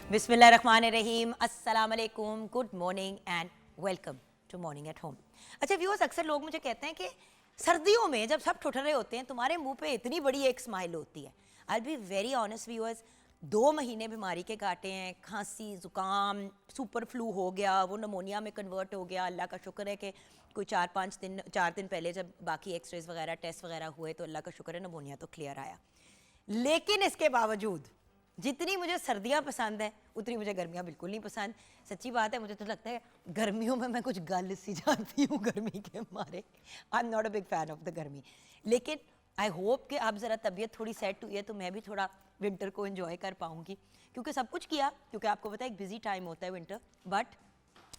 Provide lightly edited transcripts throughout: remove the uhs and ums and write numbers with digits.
बिस्मिल्लाहिर्रहमानिर्रहीम, अस्सलाम वालेकुम, good morning and welcome to Morning at Home. अच्छा व्यूअर्स, अक्सर लोग मुझे कहते हैं कि सर्दियों में जब सब ठुठरे होते हैं तुम्हारे मुंह पे इतनी बड़ी एक स्माइल होती है। आई बी वेरी ऑनेस्ट व्यूअर्स, 2 महीने बीमारी के काटे हैं, खांसी ज़ुकाम सुपर फ्लू हो गया, वो नमोनिया में कन्वर्ट हो गया। अल्लाह का शुक्र है कि कोई 4 दिन पहले जब बाकी एक्सरेज वगैरह टेस्ट वगैरह हुए तो अल्लाह का शुक्र है नमोनिया तो क्लियर आया। लेकिन इसके बावजूद जितनी मुझे सर्दियाँ पसंद हैं उतनी मुझे गर्मियाँ बिल्कुल नहीं पसंद। सच्ची बात है, मुझे तो लगता है गर्मियों में मैं कुछ गल सी जाती हूँ गर्मी के मारे। I am not a big fan of the गर्मी। लेकिन आई होप कि अब ज़रा तबीयत थोड़ी सेट हुई है तो मैं भी थोड़ा विंटर को एंजॉय कर पाऊँगी, क्योंकि सब कुछ किया, क्योंकि आपको पता है एक बिजी टाइम होता है विंटर। बट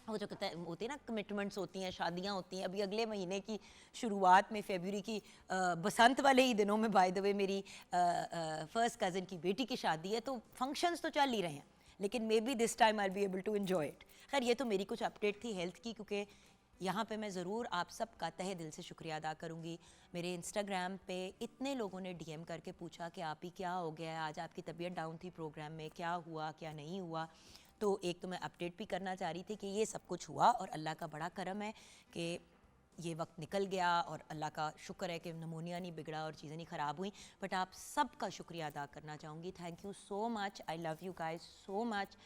वो जो कहते हैं होती है ना, कमिटमेंट्स होती हैं, शादियां होती हैं। अभी अगले महीने की शुरुआत में फरवरी की बसंत वाले ही दिनों में बाय द वे मेरी फर्स्ट कज़न की बेटी की शादी है, तो फंक्शंस तो चल ही रहे हैं, लेकिन maybe this time I be able to enjoy it. खैर ये तो मेरी कुछ अपडेट थी हेल्थ की, क्योंकि यहाँ पे मैं ज़रूर आप सबका तहे दिल से शुक्रिया अदा करूँगी। मेरे इंस्टाग्राम पे इतने लोगों ने डीएम करके पूछा कि आप ही क्या हो गया है, आज आपकी तबीयत डाउन थी प्रोग्राम में, क्या हुआ क्या नहीं हुआ। तो एक तो मैं अपडेट भी करना चाह रही थी कि ये सब कुछ हुआ और अल्लाह का बड़ा करम है कि ये वक्त निकल गया, और अल्लाह का शुक्र है कि नमोनिया नहीं बिगड़ा और चीज़ें नहीं ख़राब हुई। बट आप सबका शुक्रिया अदा करना चाहूँगी। Thank you so much, I love you guys so much.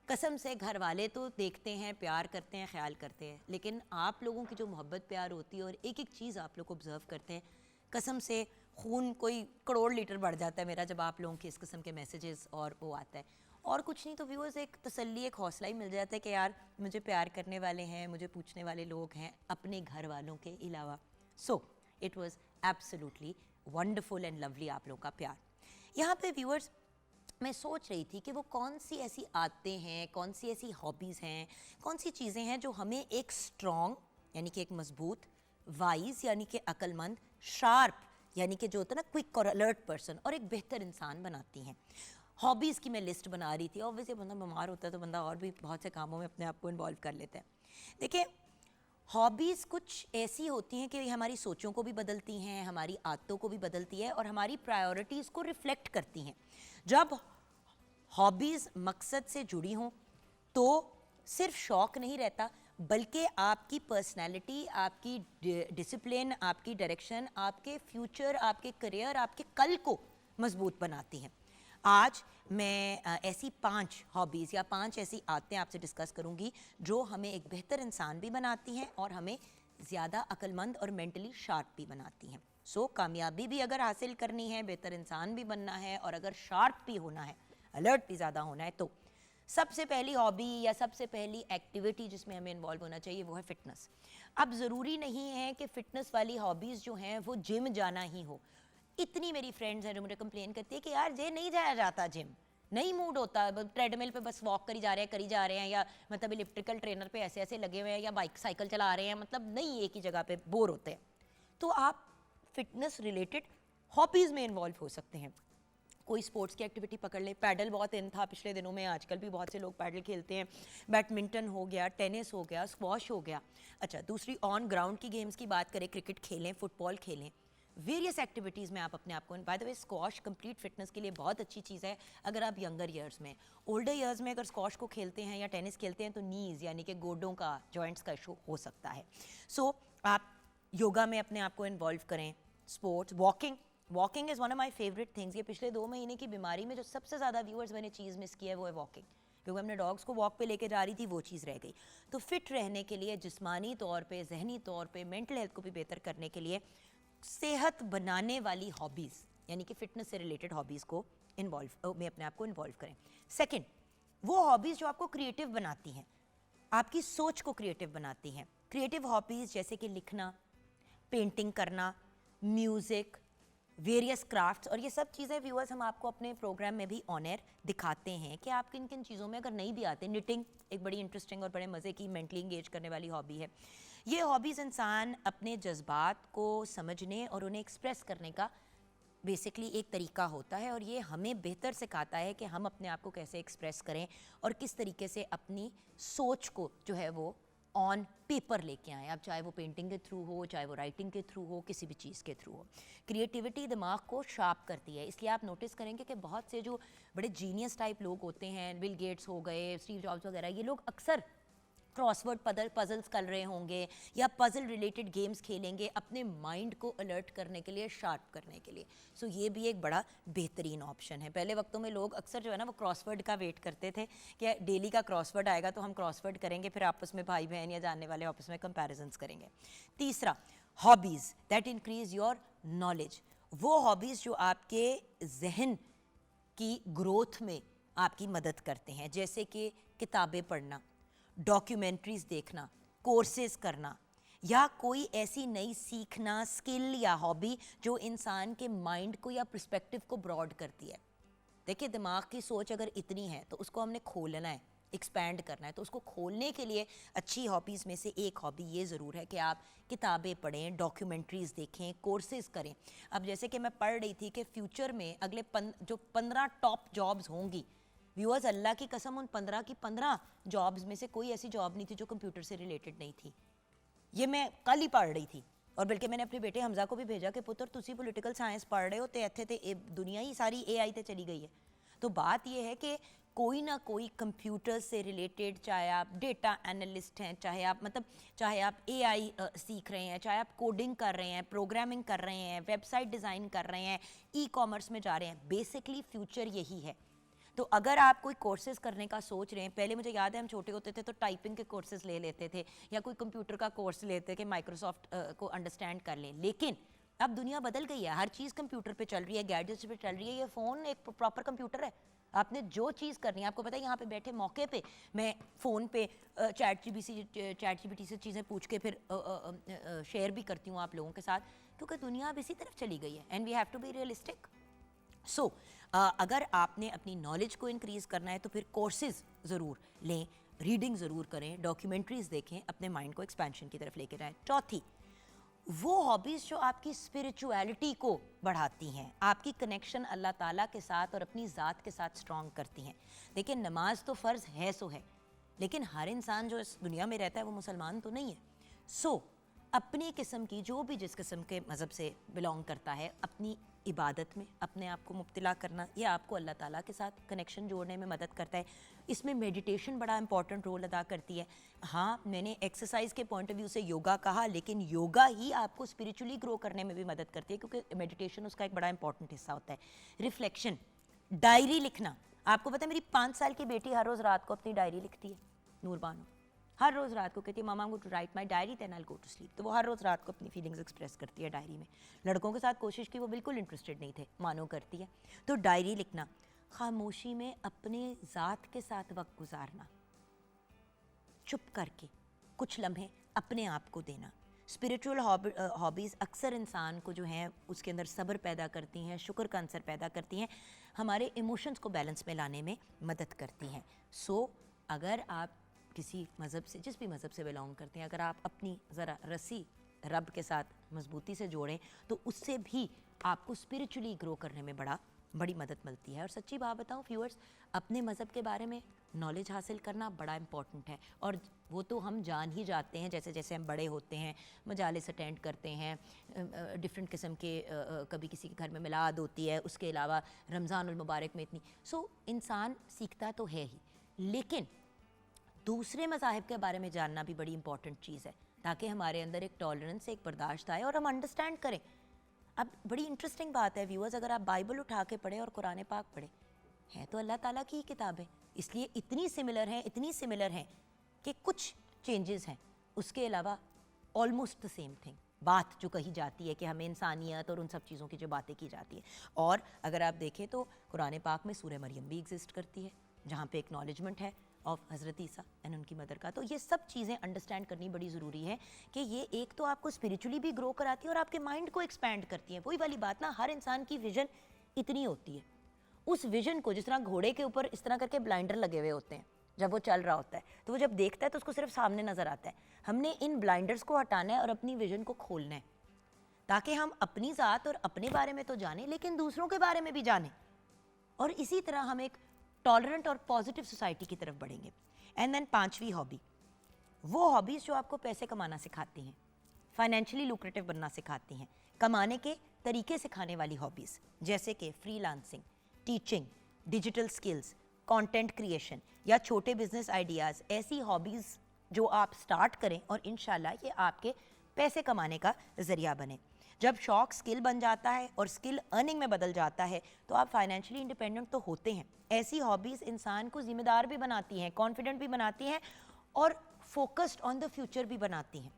कसम से घर वाले तो देखते हैं, प्यार करते हैं, ख्याल करते हैं, लेकिन आप लोगों की जो मोहब्बत प्यार होती है और एक एक चीज़ आप लोग ऑब्ज़र्व करते हैं, कसम से खून कोई करोड़ लीटर बढ़ जाता है मेरा जब आप लोगों के इस किस्म के मैसेजेस और वो आता है। और कुछ नहीं तो व्यूअर्स एक तसल्ली, एक हौसला ही मिल जाता है कि यार मुझे प्यार करने वाले हैं, मुझे पूछने वाले लोग हैं अपने घर वालों के अलावा। So it was absolutely wonderful and lovely आप लोगों का प्यार। यहाँ पे व्यूअर्स मैं सोच रही थी कि वो कौन सी ऐसी आदतें हैं, कौन सी ऐसी हॉबीज़ हैं, कौन सी चीज़ें हैं जो हमें एक स्ट्रॉन्ग यानी कि एक मजबूत, वाइज यानी कि अक्लमंद, शार्प यानी कि जो होता है ना क्विक और अलर्ट पर्सन, और एक बेहतर इंसान बनाती हैं। हॉबीज़ की मैं लिस्ट बना रही थी। ऑब्वियसली बंदा बीमार होता है तो बंदा और भी बहुत से कामों में अपने आप को इन्वॉल्व कर लेता है। देखिए, हॉबीज़ कुछ ऐसी होती हैं कि हमारी सोचों को भी बदलती हैं, हमारी आदतों को भी बदलती है और हमारी प्रायोरिटीज़ को रिफ्लेक्ट करती हैं। जब हॉबीज़ मकसद से जुड़ी हों तो सिर्फ शौक़ नहीं रहता, बल्कि आपकी पर्सनैलिटी, आपकी डिसिप्लिन, आपकी डायरेक्शन, आपके फ्यूचर, आपके करियर, आपके कल को मजबूत बनाती हैं। आज मैं ऐसी 5 हॉबीज़ या 5 ऐसी आदतें आपसे डिस्कस करूंगी जो हमें एक बेहतर इंसान भी बनाती हैं और हमें ज़्यादा अक्लमंद और मेंटली शार्प भी बनाती हैं। सो कामयाबी भी अगर हासिल करनी है, बेहतर इंसान भी बनना है और अगर शार्प भी होना है, अलर्ट भी ज़्यादा होना है, तो सबसे पहली हॉबी या सबसे पहली एक्टिविटी जिसमें हमें इन्वॉल्व होना चाहिए वो है फ़िटनेस। अब ज़रूरी नहीं है कि फ़िटनेस वाली हॉबीज़ जो हैं वो जिम जाना ही हो। इतनी मेरी फ्रेंड्स हैं जो मुझे कंप्लेन करती है कि यार जे नहीं जाया जाता जिम, नहीं मूड होता, ट्रेडमिल पे बस वॉक करी जा रहे हैं करी जा रहे हैं, या मतलब इलेक्ट्रिकल ट्रेनर पे ऐसे ऐसे लगे हुए हैं, या बाइक साइकिल चला रहे हैं, मतलब नहीं एक ही जगह पे बोर होते हैं। तो आप फिटनेस रिलेटेड हॉबीज़ में इन्वॉल्व हो सकते हैं। कोई स्पोर्ट्स की एक्टिविटी पकड़ ले, पैडल बहुत इन था पिछले दिनों में, आजकल भी बहुत से लोग पैडल खेलते हैं। बैडमिंटन हो गया, टेनिस हो गया, स्क्वॉश हो गया। अच्छा, दूसरी ऑन ग्राउंड की गेम्स की बात करें, क्रिकेट खेलें, फुटबॉल खेलें, वेरियस एक्टिविटीज़ में आप अपने आप को, bye the way squash complete fitness के लिए बहुत अच्छी चीज़ है अगर आप यंगर ईयर्स में। ओल्डर ईयर्स में अगर स्क्वॉश को खेलते हैं या टेनिस खेलते हैं तो नीज़ यानी कि गोडों का, जॉइंट्स का इशू हो सकता है। सो आप योगा में अपने आप को इन्वॉल्व करें, sports, walking is one of my favourite things. ये पिछले 2 महीने की बीमारी में जो सबसे ज़्यादा व्यूअर्स मैंने चीज़ मिस की है वो है वॉकिंग, क्योंकि अपने डॉग्स को वॉक पे लेके जा रही थी, वो चीज़ रह गई। तो फिट रहने के लिए, जिस्मानी तौर पे, जहनी तौर पे, मेंटल हेल्थ को भी बेहतर करने के लिए सेहत बनाने वाली हॉबीज़ यानी कि फ़िटनेस से रिलेटेड हॉबीज़ को इन्वॉल्व में अपने आप को इन्वॉल्व करें। सेकंड, वो हॉबीज़ जो आपको क्रिएटिव बनाती हैं, आपकी सोच को क्रिएटिव बनाती हैं। क्रिएटिव हॉबीज़ जैसे कि लिखना, पेंटिंग करना, म्यूज़िक, वेरियस क्राफ्ट्स, और ये सब चीज़ें व्यूअर्स हम आपको अपने प्रोग्राम में भी ऑन एयर दिखाते हैं कि आप किन किन चीज़ों में अगर नहीं भी आते। निटिंग एक बड़ी इंटरेस्टिंग और बड़े मज़े की मेंटली इंगेज करने वाली हॉबी है। ये हॉबीज़ इंसान अपने जज्बात को समझने और उन्हें एक्सप्रेस करने का बेसिकली एक तरीका होता है, और ये हमें बेहतर सिखाता है कि हम अपने आप को कैसे एक्सप्रेस करें और किस तरीके से अपनी सोच को जो है वो ऑन पेपर लेके आएँ, अब चाहे वो पेंटिंग के थ्रू हो, चाहे वो राइटिंग के थ्रू हो, किसी भी चीज़ के थ्रू हो। क्रिएटिविटी दिमाग को शार्प करती है, इसलिए आप नोटिस करेंगे कि बहुत से जो बड़े जीनियस टाइप लोग होते हैं, बिल गेट्स हो गए, स्टीव जॉब्स वगैरह, ये लोग अक्सर क्रॉसवर्ड पजल्स कर रहे होंगे या पजल रिलेटेड गेम्स खेलेंगे अपने माइंड को अलर्ट करने के लिए, शार्प करने के लिए। सो ये भी एक बड़ा बेहतरीन ऑप्शन है। पहले वक्तों में लोग अक्सर जो है ना वो क्रॉसवर्ड का वेट करते थे कि डेली का क्रॉसवर्ड आएगा तो हम क्रॉसवर्ड करेंगे, फिर आपस में भाई बहन या जानने वाले आपस में कंपैरिजंस करेंगे। तीसरा, hobbies that increase your knowledge. वो हॉबीज़ जो आपके जहन की ग्रोथ में आपकी मदद करते हैं, जैसे कि किताबें पढ़ना, डॉक्यूमेंट्रीज़ देखना, कोर्सेज़ करना, या कोई ऐसी नई सीखना स्किल या हॉबी जो इंसान के माइंड को या पर्सपेक्टिव को ब्रॉड करती है। देखिए, दिमाग की सोच अगर इतनी है तो उसको हमने खोलना है, एक्सपैंड करना है। तो उसको खोलने के लिए अच्छी हॉबीज़ में से एक हॉबी ये ज़रूर है कि आप किताबें पढ़ें, डॉक्यूमेंट्रीज़ देखें, कोर्सेज़ करें। अब जैसे कि मैं पढ़ रही थी कि फ्यूचर में अगले जो 15 टॉप जॉब्स होंगी, व्यूअर्स अल्लाह की कसम उन 15 की 15 जॉब्स में से कोई ऐसी जॉब नहीं थी जो कंप्यूटर से रिलेटेड नहीं थी। ये मैं कल ही पढ़ रही थी, और बल्कि मैंने अपने बेटे हमजा को भी भेजा कि पुत्र तुसी पॉलिटिकल साइंस पढ़ रहे हो तो इत्थे ते दुनिया ही सारी AI ते चली गई है। तो बात ये है कि कोई ना कोई कंप्यूटर से रिलेटेड, चाहे आप डेटा एनालिस्ट हैं, चाहे आप AI सीख रहे हैं, चाहे आप कोडिंग कर रहे हैं, प्रोग्रामिंग कर रहे हैं, वेबसाइट डिज़ाइन कर रहे हैं, ई-कॉमर्स में जा रहे हैं, बेसिकली फ्यूचर यही है। तो अगर आप कोई कोर्सेज करने का सोच रहे हैं, पहले मुझे याद है हम छोटे होते थे तो टाइपिंग के कोर्सेज ले लेते थे या कोई कंप्यूटर का कोर्स लेते कि माइक्रोसॉफ्ट को अंडरस्टैंड कर लें, लेकिन अब दुनिया बदल गई है, हर चीज़ कंप्यूटर पे चल रही है, गैजेट्स पे चल रही है। ये फ़ोन एक प्रॉपर कंप्यूटर है, आपने जो चीज़ करनी है, आपको पता है यहाँ पे बैठे मौके पे मैं फ़ोन पे चैट जीपीटी से चीज़ें पूछ के फिर शेयर भी करती हूँ आप लोगों के साथ, क्योंकि दुनिया अब इसी तरफ चली गई है and we have to be realistic. So अगर आपने अपनी नॉलेज को इंक्रीज़ करना है तो फिर कोर्सेज ज़रूर लें, रीडिंग ज़रूर करें, डॉक्यूमेंट्रीज़ देखें, अपने माइंड को एक्सपेंशन की तरफ लेके जाएं। चौथी, वो हॉबीज़ जो आपकी स्पिरिचुअलिटी को बढ़ाती हैं, आपकी कनेक्शन अल्लाह ताला के साथ और अपनी ज़ात के साथ स्ट्रॉन्ग करती हैं। देखिए, नमाज तो फ़र्ज़ है सो है, लेकिन हर इंसान जो इस दुनिया में रहता है वो मुसलमान तो नहीं है। सो अपनी किस्म की, जो भी जिस किस्म के मज़हब से बिलोंग करता है, अपनी इबादत में अपने आप को मुब्तला करना, यह आपको अल्लाह ताला के साथ कनेक्शन जोड़ने में मदद करता है। इसमें मेडिटेशन बड़ा इंपॉर्टेंट रोल अदा करती है। हाँ, मैंने एक्सरसाइज के पॉइंट ऑफ व्यू से योगा कहा, लेकिन योगा ही आपको स्पिरिचुअली ग्रो करने में भी मदद करती है, क्योंकि मेडिटेशन उसका एक बड़ा इंपॉर्टेंट हिस्सा होता है। रिफ्लेक्शन, डायरी लिखना। आपको पता है मेरी 5 साल की बेटी हर रोज़ रात को अपनी डायरी लिखती है, नूरबानो। हर रोज़ रात को कहती है mama, I am going to write my diary then I will go to sleep. तो वो हर रोज़ रात को अपनी फीलिंग्स एक्सप्रेस करती है डायरी में। लड़कों के साथ कोशिश की, वो बिल्कुल इंटरेस्टेड नहीं थे, मानो करती है। तो डायरी लिखना, खामोशी में अपने ज़ात के साथ वक्त गुजारना, चुप करके कुछ लम्हे अपने आप को देना। स्पिरिचुअल हॉबीज़ अक्सर इंसान को जो हैं उसके अंदर सब्र पैदा करती हैं, शुक्र का अंसर पैदा करती हैं, हमारे इमोशंस को बैलेंस में लाने में मदद करती हैं। सो अगर आप किसी मज़हब से, जिस भी मज़हब से बिलोंग करते हैं, अगर आप अपनी ज़रा रस्सी रब के साथ मजबूती से जोड़ें तो उससे भी आपको स्पिरिचुअली ग्रो करने में बड़ी मदद मिलती है। और सच्ची बात बताऊं व्यूअर्स, अपने मज़हब के बारे में नॉलेज हासिल करना बड़ा इंपॉर्टेंट है, और वो तो हम जान ही जाते हैं जैसे जैसे हम बड़े होते हैं, मजालिस अटेंड करते हैं, डिफरेंट किस्म के कभी किसी के घर में मिलाद होती है, उसके अलावा रमज़ानुल मुबारक में इतनी इंसान सीखता तो है ही, लेकिन दूसरे मज़ाहिब के बारे में जानना भी बड़ी इंपॉर्टेंट चीज़ है, ताकि हमारे अंदर एक टॉलरेंस, एक बर्दाश्त आए और हम अंडरस्टैंड करें। अब बड़ी इंटरेस्टिंग बात है व्यूअर्स, अगर आप बाइबल उठा के पढ़ें और कुरान पाक पढ़ें, है तो अल्लाह ताला की ही किताब है, इसलिए इतनी सिमिलर हैं कि कुछ चेंजेस हैं, उसके अलावा ऑलमोस्ट द सेम थिंग। बात जो कही जाती है कि हमें इंसानियत और उन सब चीज़ों की जो बातें की जाती है, और अगर आप देखें तो कुरान पाक में सूरह मरियम भी एग्जिस्ट करती है, जहाँ पे एक्नॉलेजमेंट है ऑफ हज़रत ईसा एंड उनकी मदर का। तो ये सब चीज़ें अंडरस्टैंड करनी बड़ी ज़रूरी है कि ये एक तो आपको स्पिरिचुअली भी ग्रो कराती है और आपके माइंड को एक्सपैंड करती है। वही वाली बात ना, हर इंसान की विजन इतनी होती है, उस विजन को, जिस तरह घोड़े के ऊपर इस तरह करके ब्लाइंडर लगे हुए होते हैं, जब वो चल रहा होता है तो वो जब देखता है तो उसको सिर्फ सामने नज़र आता है। हमने इन ब्लाइंडर्स को हटाना है और अपनी विजन को खोलना है, ताकि हम अपनी ज़ात और अपने बारे में तो जानें, लेकिन दूसरों के बारे में भी जानें, और इसी तरह हम एक टॉलरेंट और पॉजिटिव सोसाइटी की तरफ बढ़ेंगे। एंड देन 5वीं हॉबी, वो हॉबीज़ जो आपको पैसे कमाना सिखाती हैं, फाइनेंशियली लुक्रेटिव बनना सिखाती हैं, कमाने के तरीके सिखाने वाली हॉबीज़, जैसे कि freelancing, teaching, digital skills, content creation या छोटे बिजनेस आइडियाज़, ऐसी हॉबीज़ जो आप स्टार्ट करें और इंशाल्लाह ये आपके पैसे कमाने का ज़रिया बने। जब शौक स्किल बन जाता है और स्किल अर्निंग में बदल जाता है तो आप फाइनेंशियली इंडिपेंडेंट तो होते हैं। ऐसी हॉबीज़ इंसान को जिम्मेदार भी बनाती हैं, कॉन्फिडेंट भी बनाती हैं और फोकस्ड ऑन द फ्यूचर भी बनाती हैं।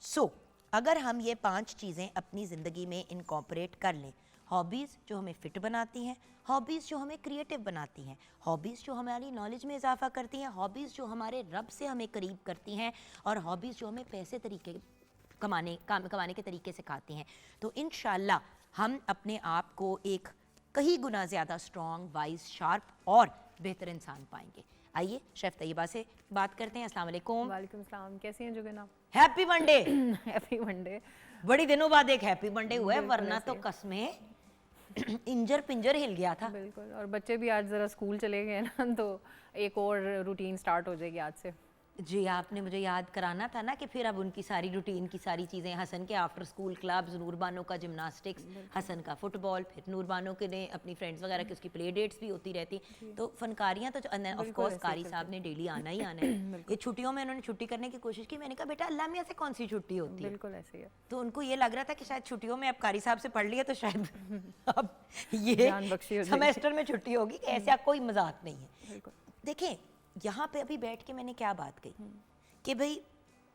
सो अगर हम ये 5 चीज़ें अपनी ज़िंदगी में इनकॉर्पोरेट कर लें, हॉबीज़ जो हमें फ़िट बनाती हैं, हॉबीज़ जो हमें क्रिएटिव बनाती हैं, हॉबीज़ जो हमारी नॉलेज में इजाफा करती हैं, हॉबीज़ जो हमारे रब से हमें करीब करती हैं और हॉबीज़ जो हमें पैसे कमाने के तरीके सिखाती हैं, तो इंशाल्लाह हम अपने आप को एक कहीं गुना ज़्यादा स्ट्रॉन्ग, वाइज, शार्प और बेहतर इंसान पाएंगे। आइए शेफ तैयबा से बात करते हैं। अस्सलाम वालेकुम। वालेकुम सलाम, कैसी हैं जुगन आप? Happy Monday. Happy Monday. बड़ी दिनों बाद एक हैप्पी मंडे हुआ है, वरना तो कसमें इंजर पिंजर हिल गया था। बिल्कुल, और बच्चे भी आज ज़रा स्कूल चले गए ना, तो एक और रूटीन स्टार्ट हो जाएगी आज से। जी, आपने मुझे याद कराना था ना कि फिर अब उनकी सारी रूटीन की सारी चीज़ें, हसन के आफ्टर स्कूल क्लब्स, नूरबानो का जिम्नास्टिक्स, हसन का फुटबॉल, फिर नूरबानो के ने अपनी फ्रेंड्स वगैरह की उसकी प्ले डेट्स भी होती रहती, तो फनकारियाँ तो ऑफ कोर्स कारी साहब ने डेली आना ही आना है। ये छुट्टियों में उन्होंने छुट्टी करने की कोशिश की, मैंने कहा बेटा अल्लाह मियाँ से कौन सी छुट्टी होती है? बिल्कुल ऐसे ही है। तो उनको ये लग रहा था कि शायद छुट्टियों में अब कारी साहब से पढ़ लिया तो शायद अब ये सेमेस्टर में छुट्टी होगी, ऐसा कोई मजाक नहीं है। देखें यहाँ पे अभी बैठ के मैंने क्या बात कही कि भाई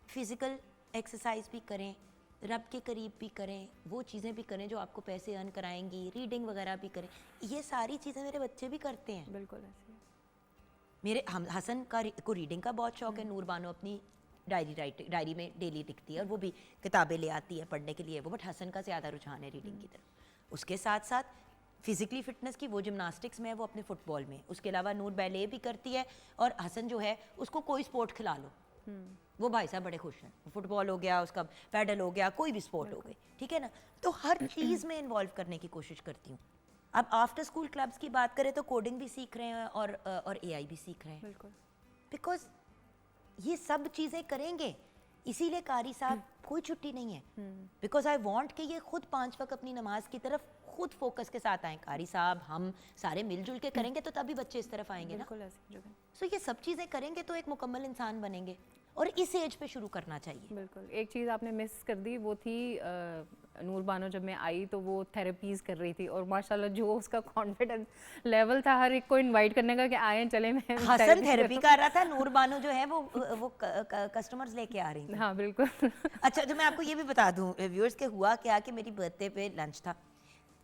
फिज़िकल एक्सरसाइज भी करें, रब के करीब भी करें, वो चीज़ें भी करें जो आपको पैसे अर्न कराएंगी, रीडिंग वगैरह भी करें। ये सारी चीज़ें मेरे बच्चे भी करते हैं। बिल्कुल ऐसे ही। मेरे हसन को रीडिंग का बहुत शौक है, नूरबानो अपनी डायरी में डेली लिखती है और वो भी किताबें ले आती है पढ़ने के लिए वो, बट हसन का ज़्यादा रुझान है रीडिंग की तरफ। उसके साथ साथ फिजिकली फिटनेस की वो जिम्नास्टिक्स में है, वो अपने फुटबॉल में। उसके अलावा नूर बैले भी करती है और हसन जो है उसको कोई स्पोर्ट खिला लो वो भाई साहब बड़े खुश हैं। फुटबॉल हो गया, उसका पैडल हो गया, कोई भी स्पोर्ट हो गई, ठीक है ना। तो हर चीज़ में इन्वॉल्व करने की कोशिश करती हूँ। अब आफ्टर स्कूल क्लब्स की बात करें तो कोडिंग भी सीख रहे हैं और एआई भी सीख रहे हैं। बिल्कुल, बिकॉज ये सब चीज़ें करेंगे, इसीलिए कारी साहब कोई छुट्टी नहीं है। बिकॉज आई वॉन्ट कि ये खुद 5 वक्त अपनी नमाज की तरफ खुद फोकस के साथ आएँ। कारी साहब हम सारे मिलजुल के करेंगे तो तभी बच्चे इस तरफ आएंगे ना। सो ये सब चीज़ें करेंगे तो एक मुकम्मल इंसान बनेंगे और इस एज पे शुरू करना चाहिए। बिल्कुल। एक चीज़ आपने मिस कर दी, वो थी नूरबानो जब मैं आई तो वो थेरेपीज़ कर रही थी और माशाल्लाह जो उसका कॉन्फिडेंस लेवल था हर एक को इनवाइट करने का कि आए चले। मैं हसन थेरेपी कर रहा था, नूरबानो जो है वो कस्टमर्स लेके आ रही थी। हाँ बिल्कुल। अच्छा, तो मैं आपको ये भी बता दूं व्यूअर्स के हुआ क्या कि मेरी बर्थडे पे लंच था।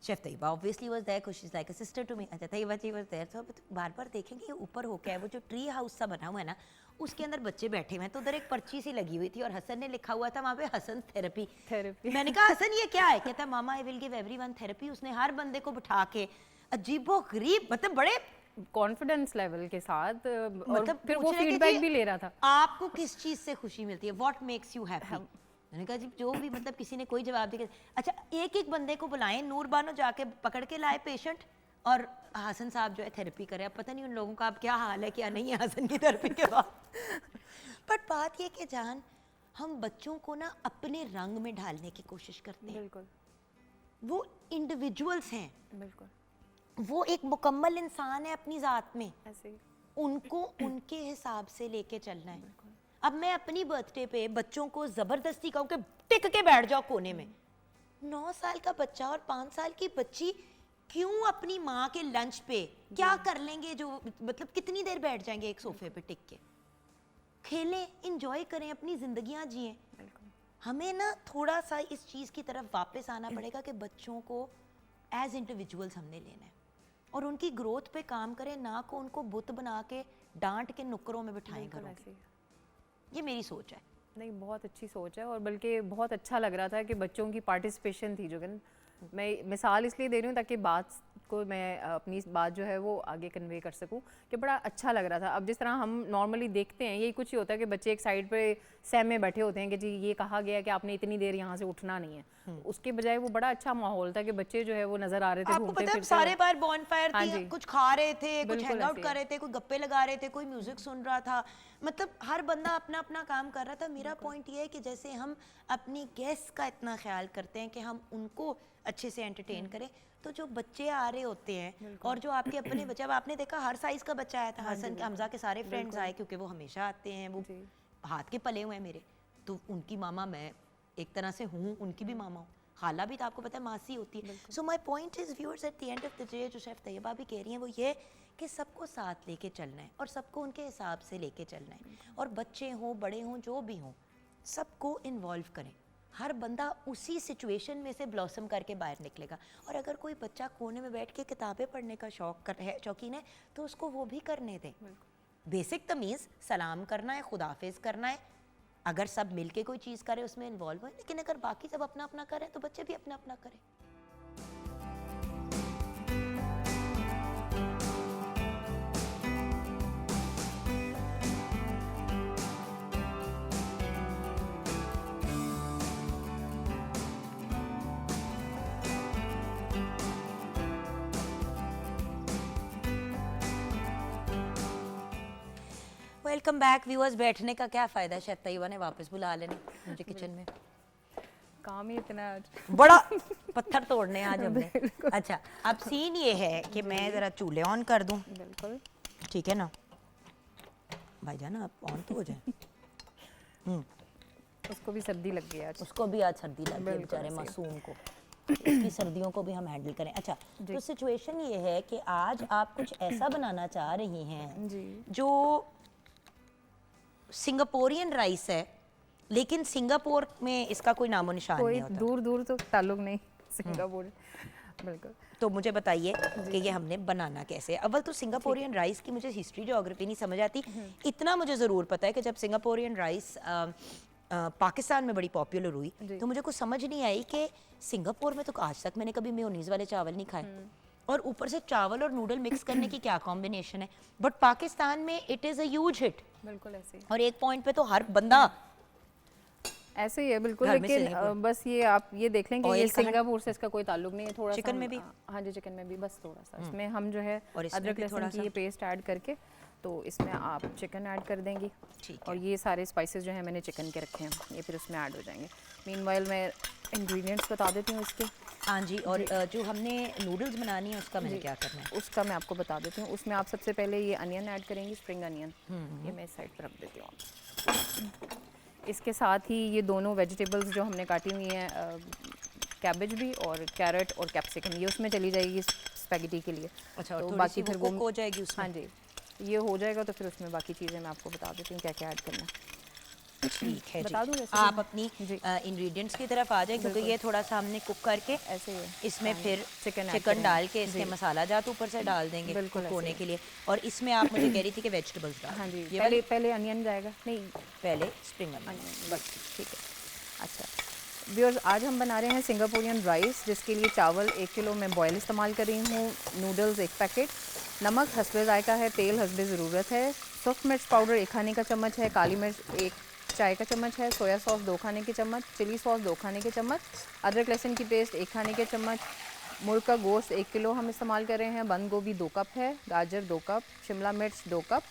Chef Taiyaba obviously was there, कुछ is like a sister to me. अच्छा, तैयबा जी वाज देयर। तो बार बार देखेंगे ये ऊपर हो क्या है, वो जो ट्री हाउस सा बना हुआ है ना उसके अंदर बच्चे बैठे हुए हैं, तो उधर एक पर्ची सी लगी हुई थी और हसन ने लिखा हुआ था वहाँ पे हसन थेरेपी। मैंने कहा हसन ये क्या है? कहता मामा I will give everyone therapy. उसने हर बंदे को बिठा के अजीबोगरीब, मतलब बड़े कॉन्फिडेंस लेवल के साथ, मतलब फिर वो फीडबैक भी ले रहा था। आपको किस चीज़ से खुशी मिलती है? What makes you happy? मैंने कहा जी जो भी, मतलब किसी ने कोई जवाब दिया। अच्छा, एक एक बंदे को बुलाएं, नूरबानो जाके पकड़ के लाए पेशेंट और हसन साहब जो है थेरेपी करे। अब पता नहीं उन लोगों का अब क्या हाल है क्या नहीं है हसन की थेरेपी के बाद। बट बात ये कि जान, हम बच्चों को ना अपने रंग में ढालने की कोशिश करते हैं। बिल्कुल, वो इंडिविजुअल्स हैं, बिल्कुल, वो एक मुकम्मल इंसान है अपनी ज़ात में, ऐसे ही उनको उनके हिसाब से लेके चलना है। अब मैं अपनी बर्थडे पे बच्चों को ज़बरदस्ती कहूँ कि टिक के बैठ जाओ कोने में, 9 साल का बच्चा और 5 साल की बच्ची क्यों अपनी माँ के लंच पे क्या कर लेंगे? जो मतलब कितनी देर बैठ जाएंगे एक सोफे पे टिक के? खेलें, इंजॉय करें, अपनी जिंदगियां जिएं। हमें ना थोड़ा सा इस चीज़ की तरफ वापस आना पड़ेगा कि बच्चों को एज इंडिविजुअल्स हमने लेना है और उनकी ग्रोथ पे काम करें, ना को उनको बुत बना के डांट के नुक्करों में बिठाएं घरों के। ये मेरी सोच है। नहीं, बहुत अच्छी सोच है और बल्कि बहुत अच्छा लग रहा था कि बच्चों की पार्टिसिपेशन थी। जो मैं मिसाल इसलिए दे रही हूँ ताकि बात को मैं अपनी बात जो है वो आगे कन्वे कर सकूँ कि बड़ा अच्छा लग रहा था। अब जिस तरह हम नॉर्मली देखते हैं यही कुछ ही होता है कि बच्चे एक साइड पे सहमे बैठे होते हैं कि जी ये कहा गया कि आपने इतनी देर यहाँ से उठना नहीं है, उसके बजाय वो बड़ा अच्छा माहौल था कि बच्चे जो है वो नजर आ रहे थे आपको घूमते पता है फिरते सारे बार बॉनफायर हाँ थी, जी। कुछ खा रहे थे, कुछ बिल्कुल हैंग आउट ऐसे कर ही। रहे थे, कोई गप्पे लगा रहे थे, कोई म्यूजिक सुन रहा था, मतलब हर बंदा अपना अपना काम कर रहा था। मेरा पॉइंट ये है कि जैसे हम अपनी गेस्ट का इतना ख्याल करते हैं कि हम उनको अच्छे से एंटरटेन करें, तो जो बच्चे आ रहे होते हैं और जो आपके अपने बच्चे, अब आपने देखा हर साइज का बच्चा आया था, हसन के हमजा के सारे फ्रेंड्स आए क्योंकि वो हमेशा आते हैं, वो जी। हाथ के पले हुए हैं मेरे, तो उनकी मामा मैं एक तरह से हूँ, उनकी भी मामा हूँ, खाला भी तो आपको पता है मासी होती है। So my point is viewers, at the end of the day जो शेफ तैयबा भी कह रही हैं वो ये कि सबको साथ लेके चलना है और सबको उनके हिसाब से लेके चलना है, और बच्चे हों बड़े हों जो भी हों सबको इन्वॉल्व करें। हर बंदा उसी सिचुएशन में से ब्लॉसम करके बाहर निकलेगा। और अगर कोई बच्चा कोने में बैठ के किताबें पढ़ने का शौकीन है तो उसको वो भी करने दें। बेसिक तमीज़, सलाम करना है, खुदाफिज करना है, अगर सब मिलके कोई चीज़ करे उसमें इन्वॉल्व हो, लेकिन अगर बाकी सब अपना अपना करें तो बच्चे भी अपना अपना करें। Welcome back viewers. बैठने का क्या फ़ायदा, शायद तैयबा ने वापस बुला लेना मुझे किचन में, काम ही इतना आज बड़ा पत्थर तोड़ने आज हमने। अच्छा, अब सीन ये है कि मैं ज़रा चूल्हे ऑन कर दूं, बिल्कुल ठीक है ना भाईजान, आप ऑन तो हो जाए। उसको भी सर्दी लग गई आज। उसको भी आज सर्दी लग गई बेचारे मासूम को, इसकी सर्दियों को भी हम हैंडल करें। अच्छा, तो सिचुएशन ये है कि आज आप कुछ ऐसा बनाना चाह रही हैं जी। जो सिंगापोरियन राइस है, लेकिन सिंगापुर में इसका कोई नामो निशान कोई नहीं होता। दूर दूर तो ताल्लुक नहीं सिंगापुर। बिल्कुल। तो मुझे बताइए कि ये हमने बनाना कैसे है। अव्वल तो सिंगापोरियन राइस की मुझे हिस्ट्री ज्योग्राफी नहीं समझ आती, इतना मुझे ज़रूर पता है कि जब सिंगापोरियन राइस पाकिस्तान में बड़ी पॉपुलर हुई तो मुझे कुछ समझ नहीं आई कि सिंगापुर में तो आज तक मैंने कभी मेयोनीज वाले चावल नहीं खाए, और ऊपर से चावल और नूडल मिक्स करने की क्या कॉम्बिनेशन है। बट पाकिस्तान में it is a huge hit, बिल्कुल ऐसे ही। और एक पॉइंट पे तो हर बंदा ऐसे ही है बिल्कुल, घर में से लेकिन नहीं बस ये आप ये देख लें कि Oil ये का सिंगापुर से इसका कोई ताल्लुक नहीं है। थोड़ा चिकन सा में भी? हाँ जी, चिकन में भी बस थोड़ा सा इसमें हम जो है और इसमें अदरक भी लहसुन थोड़ा की सा? ये पेस्ट ऐड करके तो इसमें आप चिकन ऐड कर देंगी। ठीक और ये सारे स्पाइसेस जो है मैंने चिकन के रखे हैं, ये फिर उसमें ऐड हो जाएंगे। मीनवाइल मैं इंग्रेडिएंट्स बता देती हूँ इसके। हाँ जी, और जो हमने नूडल्स बनानी है उसका मैंने क्या करना है? उसका मैं आपको बता देती हूँ। उसमें आप सबसे पहले ये अनियन ऐड करेंगी, स्प्रिंग अनियन। ये मैं इस साइड पर रख देती हूँ। इसके साथ ही ये दोनों वेजिटेबल्स जो हमने काटी हुई हैं, कैबेज भी और कैरेट और कैप्सिकम, ये उसमें चली जाएगी स्पैगेटी के लिए। अच्छा, और तो थोड़ी बाकी सी फिर वो वो कुक हो जाएगी उसमें? हाँ जी, ये हो जाएगा तो फिर उसमें बाकी चीज़ें मैं आपको बता देती हूँ क्या क्या ऐड करना है। ठीक है बता दूँ जी, जैसे आप कि- अपनी जी। इंग्रेडिएंट्स की तरफ आ जाए, क्योंकि ये थोड़ा सा हमने कुक करके ऐसे ही है। इसमें हाँ, फिर चिकन ऐड चिकन करेंगे। डाल के इसके जी। मसाला जात ऊपर से डाल देंगे बिल्कुल कुक ऐसे होने ही। के लिए। और इसमें आप मुझे कह रही थी कि वेजिटेबल्स डाल हाँ जी, ये वाली पहले अनियन जाएगा, नहीं पहले स्प्रिंग अनियन। अनियन बस, ठीक है। अच्छा व्यूअर्स, आज हम बना रहे हैं सिंगापुरियन राइस, जिसके लिए चावल 1 किलो मैं बॉयल इस्तेमाल कर रही हूँ, नूडल्स 1 पैकेट, नमक हस्बे जायका है, तेल हस्बे ज़रूरत है, सूख मिर्च पाउडर 1 खाने का चम्मच है, काली मिर्च 1 चाय का चम्मच है, सोया सॉस 2 खाने के चम्मच, चिली सॉस 2 खाने के चम्मच, अदरक लहसुन की पेस्ट 1 खाने के चम्मच, मुर्ग का गोश्त 1 किलो हम इस्तेमाल कर रहे हैं, बंद गोभी 2 कप है, गाजर 2 कप, शिमला मिर्च 2 कप,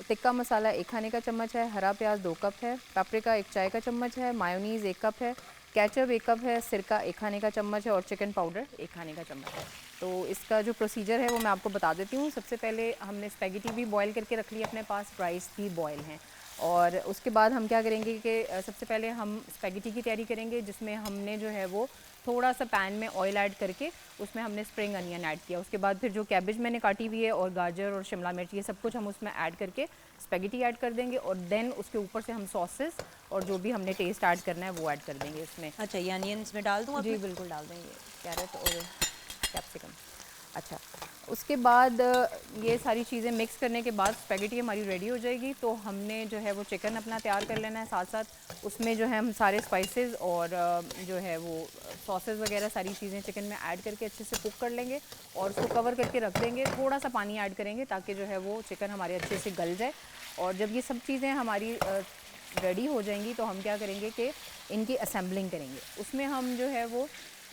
टिक्का मसाला 1 खाने का चम्मच है, हरा प्याज 2 कप है, पापरिका 1 चाय का चम्मच है, मायोनीज़ 1 कप है, केचप 1 कप है, सिरका 1 खाने का चम्मच है, और चिकन पाउडर 1 खाने का चम्मच है। तो इसका जो प्रोसीजर है वो मैं आपको बता देती हूँ। सबसे पहले हमने स्पैगेटी भी बॉयल करके रख ली अपने पास, राइस भी बॉयल हैं, और उसके बाद हम क्या करेंगे कि सबसे पहले हम स्पैगेटी की तैयारी करेंगे, जिसमें हमने जो है वो थोड़ा सा पैन में ऑयल ऐड करके उसमें हमने स्प्रिंग अनियन ऐड किया। उसके बाद फिर जो कैबेज मैंने काटी हुई है और गाजर और शिमला मिर्च, ये सब कुछ हम उसमें ऐड करके स्पैगेटी ऐड कर देंगे, और देन उसके ऊपर से हम सॉसेस और जो भी हमने टेस्ट ऐड करना है वो ऐड कर देंगे इसमें। अच्छा, ये अनियंस में डाल दूँ? जी बिल्कुल डाल देंगे, कैरेट और कैप्सिकम। अच्छा, उसके बाद ये सारी चीज़ें मिक्स करने के बाद स्पैगेटी हमारी रेडी हो जाएगी। तो हमने जो है वो चिकन अपना तैयार कर लेना है, साथ साथ उसमें जो है हम सारे स्पाइसेस और जो है वो सॉसेस वगैरह सारी चीज़ें चिकन में ऐड करके अच्छे से कुक कर लेंगे, और उसको कवर करके रख देंगे। थोड़ा सा पानी ऐड करेंगे ताकि जो है वो चिकन हमारे अच्छे से गल जाए, और जब ये सब चीज़ें हमारी रेडी हो जाएंगी तो हम क्या करेंगे कि इनकी असेंबलिंग करेंगे। उसमें हम जो है वो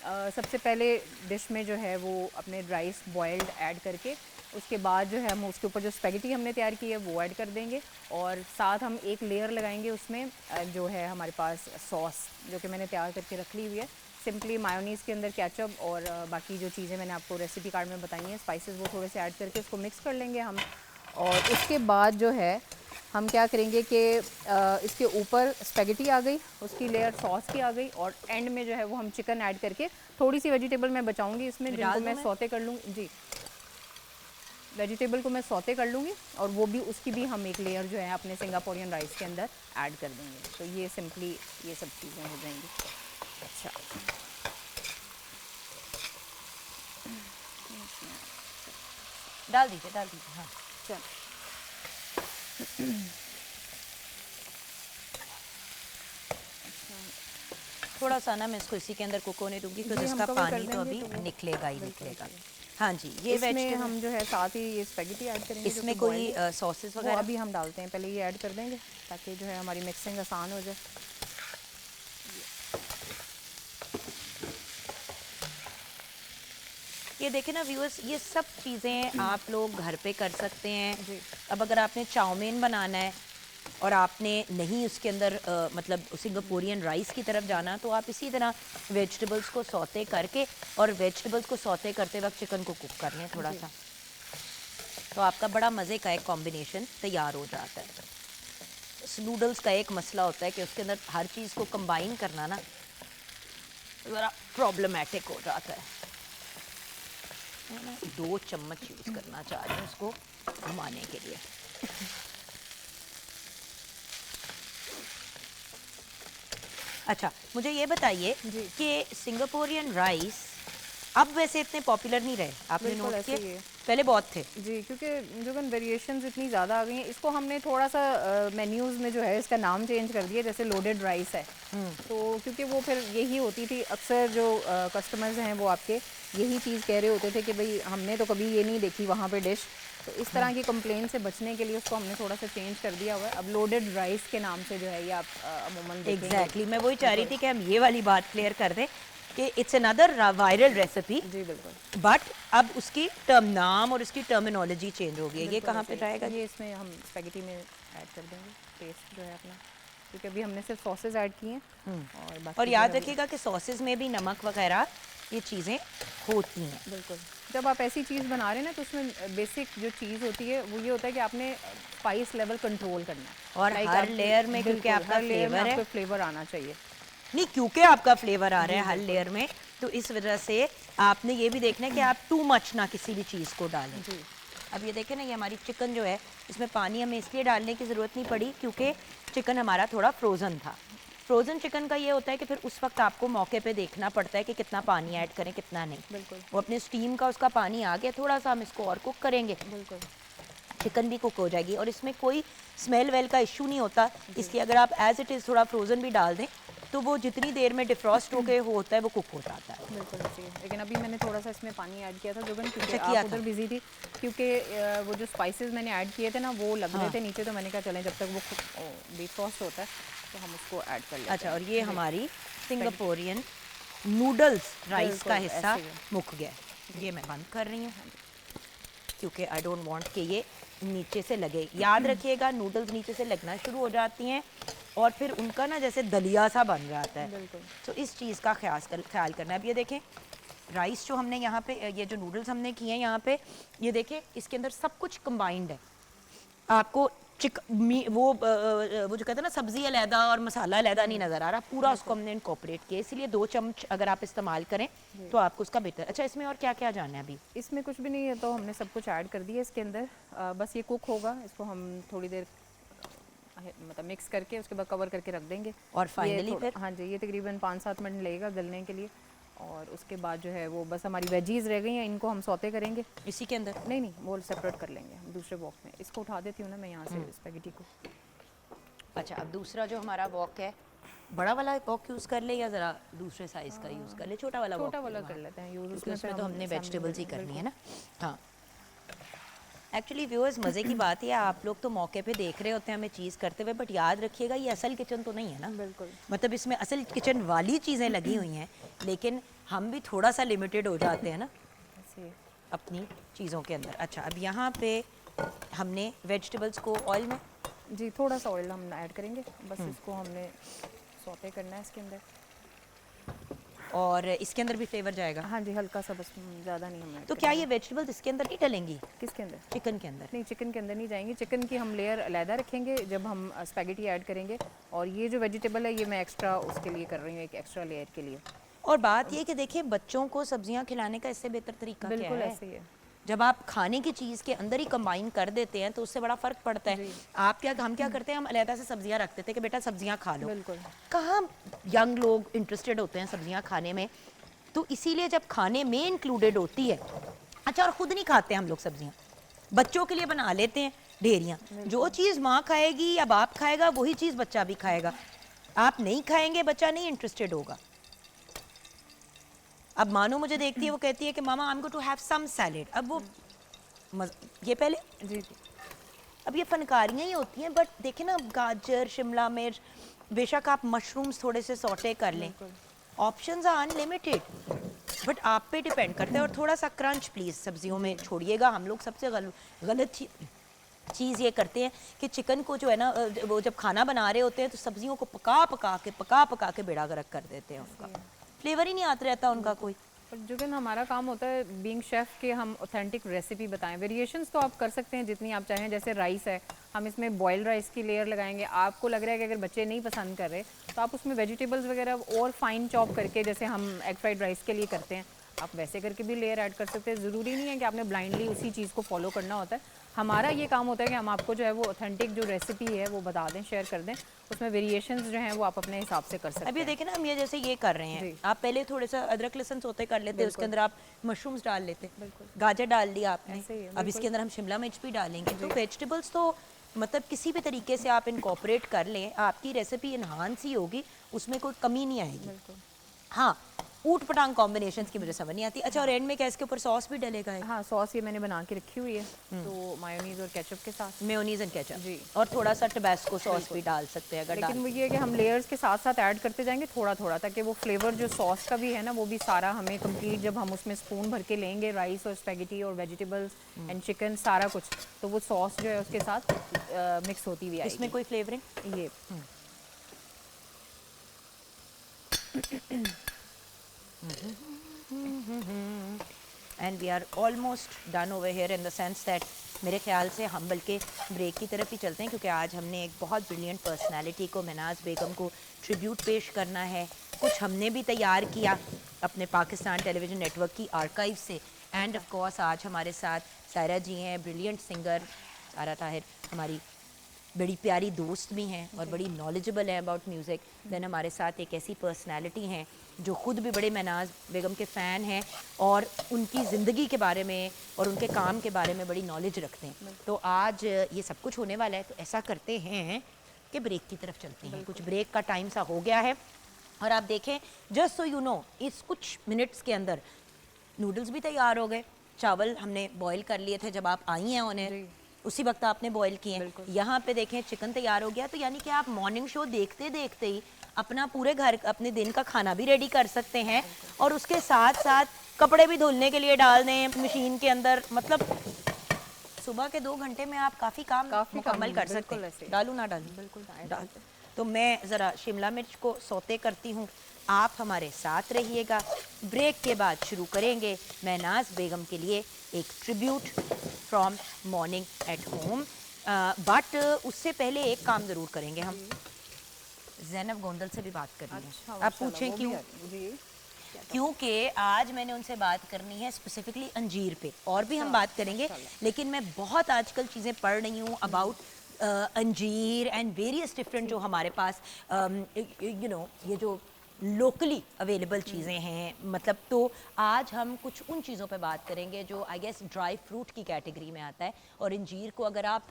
सबसे पहले डिश में जो है वो अपने राइस बॉइल्ड ऐड करके उसके बाद जो है हम उसके ऊपर जो स्पेगेटी हमने तैयार की है वो ऐड कर देंगे और साथ हम एक लेयर लगाएंगे उसमें जो है हमारे पास सॉस जो कि मैंने तैयार करके रख ली हुई है। सिंपली मायोनीज़ के अंदर केचप और बाकी जो चीज़ें मैंने आपको रेसिपी कार्ड में बताई हैं स्पाइसेस वो थोड़े से ऐड करके उसको मिक्स कर लेंगे हम। और उसके बाद जो है हम क्या करेंगे कि इसके ऊपर स्पेगेटी आ गई, उसकी लेयर सॉस की आ गई और एंड में जो है वो हम चिकन ऐड करके थोड़ी सी वेजिटेबल मैं बचाऊंगी इसमें जिनको मैं सौते कर लूँगी। जी, वेजिटेबल को मैं सौते कर लूँगी और वो भी उसकी भी हम एक लेयर जो है अपने सिंगापोरियन राइस के अंदर ऐड कर देंगे। तो ये सिंपली ये सब चीज़ें हो जाएंगी। अच्छा, डाल दीजिए हाँ। चल थोड़ा सा ना मैं इसको इसी के अंदर कुक होने दूंगी क्योंकि इसका पानी तो अभी निकलेगा ही निकलेगा। हाँ जी, ये इसमें हम जो है साथ ही ये स्पेगेटी ऐड करेंगे। इसमें कोई सॉसेस वगैरह अभी हम डालते हैं, पहले ये ऐड कर देंगे ताकि जो है हमारी मिक्सिंग आसान हो जाए। ये देखें ना व्यूअर्स, ये सब चीज़ें आप लोग घर पे कर सकते हैं। अब अगर आपने चाउमीन बनाना है और आपने नहीं उसके अंदर मतलब सिंगापोरियन राइस की तरफ जाना तो आप इसी तरह वेजिटेबल्स को सौते करके और वेजिटेबल्स को सौते करते वक्त चिकन को कुक कर लें थोड़ा सा, तो आपका बड़ा मज़े का एक कॉम्बिनेशन तैयार हो जाता है। इस नूडल्स का एक मसला होता है कि उसके अंदर हर चीज़ को कंबाइन करना ना ज़रा प्रॉब्लमेटिक हो जाता है। 2 चम्मच यूज़ करना चाह रही हूँ उसको घुमाने के लिए। अच्छा, मुझे ये बताइए कि सिंगापोरियन राइस अब वैसे इतने पॉपुलर नहीं रहे, आपने नोट किया? पहले बहुत थे जी, क्योंकि जो वेरिएशंस इतनी ज़्यादा आ गई हैं। इसको हमने थोड़ा सा मेन्यूज़ में जो है इसका नाम चेंज कर दिया, जैसे लोडेड राइस है। तो क्योंकि वो फिर यही होती थी, अक्सर जो कस्टमर्स हैं वो आपके यही चीज़ कह रहे होते थे कि भाई हमने तो कभी ये नहीं देखी वहाँ पे डिश। तो इस तरह की कंप्लेन से बचने के लिए उसको हमने थोड़ा सा चेंज कर दिया हुआ है। अब लोडेड राइस के नाम से जो है ये आप अमूमन देखेंगे। एग्जैक्टली, मैं वही चाह रही थी कि हम ये वाली बात क्लियर कर दें कि इट्स अनदर वायरल रेसिपी। जी बिल्कुल, बट अब उसकी नाम और उसकी टर्मिनोलॉजी चेंज हो गई है। ये कहाँ पे जाएगा? ये इसमें हम स्पेगेटी में ऐड कर देंगे टेस्ट जो है अपना, क्योंकि अभी हमने सिर्फ सॉसेज ऐड किए हैं। और याद रखिएगा कि सॉसेज में भी नमक वगैरह ये चीज़ें होती हैं। बिल्कुल, जब आप ऐसी चीज़ बना रहे हैं ना तो उसमें बेसिक जो चीज़ होती है वो ये होता है कि आपने स्पाइस लेवल कंट्रोल करना है और हर लेयर में क्योंकि आपका फ्लेवर है, फ्लेवर आना चाहिए। नहीं क्योंकि आपका फ्लेवर आ रहा है हर लेयर में, तो इस वजह से आपने ये भी देखना है कि आप टू मच ना किसी भी चीज़ को डालें। अब ये देखें ना, ये हमारी चिकन जो है इसमें पानी हमें इसलिए डालने की ज़रूरत नहीं पड़ी क्योंकि चिकन हमारा थोड़ा फ्रोज़न था। फ्रोज़न चिकन का ये होता है कि फिर उस वक्त आपको मौके पे देखना पड़ता है कि कितना पानी ऐड करें कितना नहीं। बिल्कुल, वो अपने स्टीम का उसका पानी आ गया, थोड़ा सा हम इसको और कुक करेंगे, बिल्कुल चिकन भी कुक हो जाएगी और इसमें कोई स्मेल वेल का इशू नहीं होता। इसलिए अगर आप एज इट इज़ थोड़ा फ्रोज़न भी डाल दें तो वो जितनी देर में डिफ्रॉस्ट होके होता है वो कुक हो जाता है। बिल्कुल ऐसे ही। लेकिन अभी मैंने थोड़ा सा इसमें पानी ऐड किया था जोगन, क्योंकि किया आप उधर बिजी थी, क्योंकि वो जो स्पाइसेस मैंने ऐड किए थे ना वो लग रहे थे नीचे, तो मैंने कहा चलें जब तक वो डिफ्रॉस्ट होता है तो हम उसको ऐड कर लेते हैं। अच्छा, और ये हमारी सिंगापोरियन नूडल्स राइस का हिस्सा मुक गया, ये मैं बंद कर रही हूँ क्योंकि आई डोंट वांट कि ये नीचे से लगे। याद रखिएगा नूडल्स नीचे से लगना शुरू हो जाती हैं और फिर उनका ना जैसे दलिया सा बन जाता है, तो इस चीज़ का ख्याल करना है। अब ये देखें राइस जो हमने यहाँ पे, ये जो नूडल्स हमने किए हैं यहाँ पे, ये देखें इसके अंदर सब कुछ कंबाइंड है। आपको वो जो कहते हैं ना सब्जी अलहदा और मसाला अलहदा नहीं नज़र आ रहा, पूरा उसको हमने इनकॉर्पोरेट किया। इसलिए 2 चम्मच अगर आप इस्तेमाल करें तो आपको उसका बेहतर। अच्छा, इसमें और क्या क्या जानना है? अभी इसमें कुछ भी नहीं है, तो हमने सब कुछ ऐड कर दिया इसके अंदर। बस ये कुक होगा, इसको हम थोड़ी देर मतलब मिक्स करके उसके बाद कवर करके रख देंगे। और फाइनली फिर हाँ जी, ये तकरीबन 5-7 मिनट लगेगा गलने के लिए। और उसके बाद जो है वो बस हमारी वेजीज रह गई हैं, इनको हम सौते करेंगे इसी के अंदर। नहीं वो सेपरेट कर लेंगे हम दूसरे वॉक में। इसको उठा देती हूँ ना मैं यहाँ से स्पेगेटी को। अच्छा, अब दूसरा जो हमारा वॉक है, बड़ा वाला वॉक यूज़ कर ले या ज़रा दूसरे साइज़ का यूज़ कर ले? छोटा वाला कर लेते हैं यूज़, उसमें तो हमने वेजिटेबल्स ही करनी है ना। हाँ, एक्चुअली व्यूअर्स मज़े की बात है, आप लोग तो मौके पे देख रहे होते हैं हमें चीज़ करते हुए, बट याद रखिएगा ये असल किचन तो नहीं है ना। बिल्कुल। मतलब इसमें असल किचन वाली चीज़ें लगी हुई हैं, लेकिन हम भी थोड़ा सा लिमिटेड हो जाते हैं ना ऐसे ही। अपनी चीज़ों के अंदर। अच्छा, अब यहाँ पे हमने वेजिटेबल्स को ऑयल में, जी थोड़ा सा ऑयल हम ऐड करेंगे, बस इसको हमने सौते करना है इसके अंदर। और इसके अंदर भी फ्लेवर जाएगा। हाँ जी, हल्का सा, बस ज़्यादा नहीं हम ऐड तो क्या ये वेजिटेबल्स इसके अंदर नहीं डलेंगी, किसके अंदर? चिकन के अंदर? नहीं, चिकन के अंदर नहीं जाएंगे। चिकन की हम लेयर अलहदा रखेंगे जब हम स्पैगेटी ऐड करेंगे, और ये जो वेजिटेबल है ये मैं एक्स्ट्रा उसके लिए कर रही हूँ, एक एक्स्ट्रा लेयर के लिए। और बात ये कि देखिए बच्चों को सब्जियां खिलाने का इससे बेहतर तरीका क्या बिल्कुल है? ऐसे ही है। जब आप खाने की चीज़ के अंदर ही कंबाइन कर देते हैं तो उससे बड़ा फ़र्क पड़ता है। हम क्या करते हैं, हम अलहदा से सब्जियां रखते थे कि बेटा सब्जियां खा लो। बिल्कुल। कहाँ यंग लोग इंटरेस्टेड होते हैं सब्जियां खाने में, तो इसीलिए जब खाने में इंक्लूडेड होती है, अच्छा, और ख़ुद नहीं खाते हम लोग सब्जियां, बच्चों के लिए बना लेते हैं ढेरियाँ। जो चीज़ माँ खाएगी या बाप खाएगा वही चीज़ बच्चा भी खाएगा। आप नहीं खाएंगे, बच्चा नहीं इंटरेस्टेड होगा। अब मानो मुझे देखती है, वो कहती है कि mama I am going to have some salad. अब वो ये पहले, जी जी। अब ये फनकारियाँ ही होती हैं, बट देखें ना, गाजर, शिमला मिर्च, बेशक आप मशरूम्स थोड़े से सौटे कर लें, ऑप्शंस आर अनलिमिटेड, बट आप पे डिपेंड करता है। और थोड़ा सा क्रंच प्लीज़ सब्जियों में छोड़िएगा। हम लोग सबसे गलत चीज़ ये करते हैं कि चिकन को जो है ना, वो जब खाना बना रहे होते हैं तो सब्जियों को पका पका के बेड़ा गर्क कर देते हैं, उनका फ्लेवर ही नहीं आता रहता उनका कोई। पर जुगन हमारा काम होता है बीइंग शेफ़ के हम ऑथेंटिक रेसिपी बताएं। वेरिएशंस तो आप कर सकते हैं जितनी आप चाहें, जैसे राइस है, हम इसमें बॉइल्ड राइस की लेयर लगाएंगे। आपको लग रहा है कि अगर बच्चे नहीं पसंद कर रहे तो आप उसमें वेजिटेबल्स वगैरह और फाइन चॉप करके, जैसे हम एग फ्राइड राइस के लिए करते हैं, आप वैसे करके भी लेयर ऐड कर सकते हैं। ज़रूरी नहीं है कि आपने ब्लाइंडली उसी चीज़ को फॉलो करना होता है। हमारा ये काम होता है कि हम आपको जो है वो ऑथेंटिक जो रेसिपी है वो बता दें, शेयर कर दें। उसमें वेरिएशंस जो हैं वो आप अपने हिसाब से कर सकते हैं। अभी देखें ना, हम ये जैसे ये कर रहे हैं, आप पहले थोड़ा सा अदरक लहसुन सौते कर लेते, उसके अंदर आप मशरूम्स डाल लेते, गाजर डाल दिया आपने, ऐसे ही है, अब इसके अंदर हम शिमला मिर्च भी डालेंगे। तो वेजिटेबल्स तो मतलब किसी भी तरीके से आप इनकॉर्पोरेट कर लें, आपकी रेसिपी इन्हांस ही होगी, उसमें कोई कमी नहीं आएगी। हाँ, ऊट पटांग कॉम्बिनेशंस की मुझे समझ नहीं आती। अच्छा, और एंड में क्या इसके ऊपर सॉस भी डलेगा है? हाँ, सॉस ये मैंने बना के रखी हुई है, तो मायोनीज और केचप के साथ। मेयोनीज एंड केचप जी। और थोड़ा सा टबास्को सॉस भी डाल सकते हैं अगर लेकिन डाल। वो ये है कि हम लेयर्स के साथ साथ ऐड करते जाएंगे थोड़ा थोड़ा, ताकि वो फ्लेवर जो सॉस का भी है ना वो भी सारा हमें कंप्लीट, जब हम उसमें स्पून भर के लेंगे राइस और स्पैगेटी और वेजिटेबल्स एंड चिकन सारा कुछ, तो वो सॉस जो है उसके साथ मिक्स होती हुई आएगी। इसमें कोई फ्लेवरिंग ये and we are almost done over here in the sense that मेरे ख्याल से हम बल्कि ब्रेक की तरफ ही चलते हैं, क्योंकि आज हमने एक बहुत ब्रिलियंट पर्सनालिटी को, महनाज बेगम को ट्रिब्यूट पेश करना है। कुछ हमने भी तैयार किया अपने पाकिस्तान टेलीविज़न नेटवर्क की आर्काइव से, एंड ऑफ कोर्स आज हमारे साथ सायरा जी हैं, ब्रिलियंट सिंगर सारा ताहिर, हमारी बड़ी प्यारी दोस्त भी हैं और बड़ी नॉलेजेबल है अबाउट म्यूज़िक। देन हमारे साथ एक ऐसी पर्सनालिटी हैं जो ख़ुद भी बड़े महनाज बेगम के फ़ैन हैं और उनकी ज़िंदगी के बारे में और उनके काम के बारे में बड़ी नॉलेज रखते हैं। तो आज ये सब कुछ होने वाला है, तो ऐसा करते हैं कि ब्रेक की तरफ चलते हैं। कुछ ब्रेक का टाइम सा हो गया है, और आप देखें, जस्ट सो यू नो, इस कुछ मिनट्स के अंदर नूडल्स भी तैयार हो गए, चावल हमने बॉईल कर लिए थे जब आप आई हैं उन्हें, उसी वक्त आपने बॉईल किए हैं। यहाँ पे देखें चिकन तैयार हो गया। तो यानी कि आप मॉर्निंग शो देखते देखते ही अपना पूरे घर, अपने दिन का खाना भी रेडी कर सकते हैं, और उसके साथ साथ कपड़े भी धुलने के लिए डाल दें मशीन के अंदर। मतलब सुबह के 2 घंटे में आप काफ़ी काम मुकम्मल कर सकते हैं। डालूँ ना डालूँ? बिल्कुल डाल। तो मैं ज़रा शिमला मिर्च को सौते करती हूँ, आप हमारे साथ रहिएगा। ब्रेक के बाद शुरू करेंगे महनाज बेगम के लिए एक tribute from morning at home, but उससे पहले एक काम ज़रूर करेंगे हम, ज़ैनब गोंदल से भी बात करनी है। आप पूछें क्यों? क्योंकि आज मैंने उनसे बात करनी है स्पेसिफिकली अंजीर पे, और भी हम बात करेंगे, लेकिन मैं बहुत आजकल चीज़ें पढ़ रही हूँ अबाउट अंजीर एंड वेरियस डिफरेंट जो हमारे पास यू नो ये जो लोकली अवेलेबल चीज़ें हैं, मतलब तो आज हम कुछ उन चीज़ों पे बात करेंगे जो आई गेस ड्राई फ्रूट की कैटेगरी में आता है। और अंजीर को अगर आप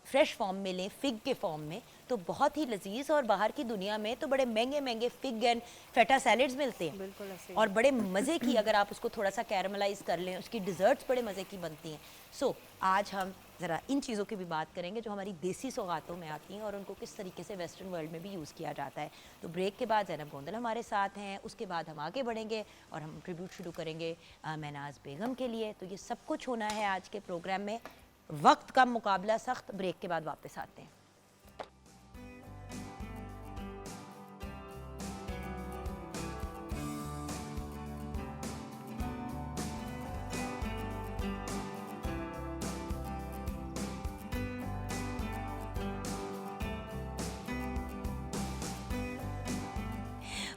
फ्रेश फॉर्म में लें, फिग के फॉर्म में, तो बहुत ही लजीज, और बाहर की दुनिया में तो बड़े महंगे महंगे फिग एंड फेटा सैलेड्स मिलते हैं, बिल्कुल ऐसे ही। और बड़े मज़े की, अगर आप उसको थोड़ा सा कैरमलाइज कर लें, उसकी डिज़र्ट्स बड़े मज़े की बनती हैं। सो आज हम ज़रा इन चीज़ों की भी बात करेंगे जो हमारी देसी सौगातों में आती हैं और उनको किस तरीके से वेस्टर्न वर्ल्ड में भी यूज़ किया जाता है। तो ब्रेक के बाद ज़ैनब गोंदल हमारे साथ हैं, उसके बाद हम आगे बढ़ेंगे और हम ट्रिब्यूट शुरू करेंगे महनाज बेगम के लिए। तो ये सब कुछ होना है आज के प्रोग्राम में। वक्त का मुकाबला सख्त, ब्रेक के बाद वापस आते हैं।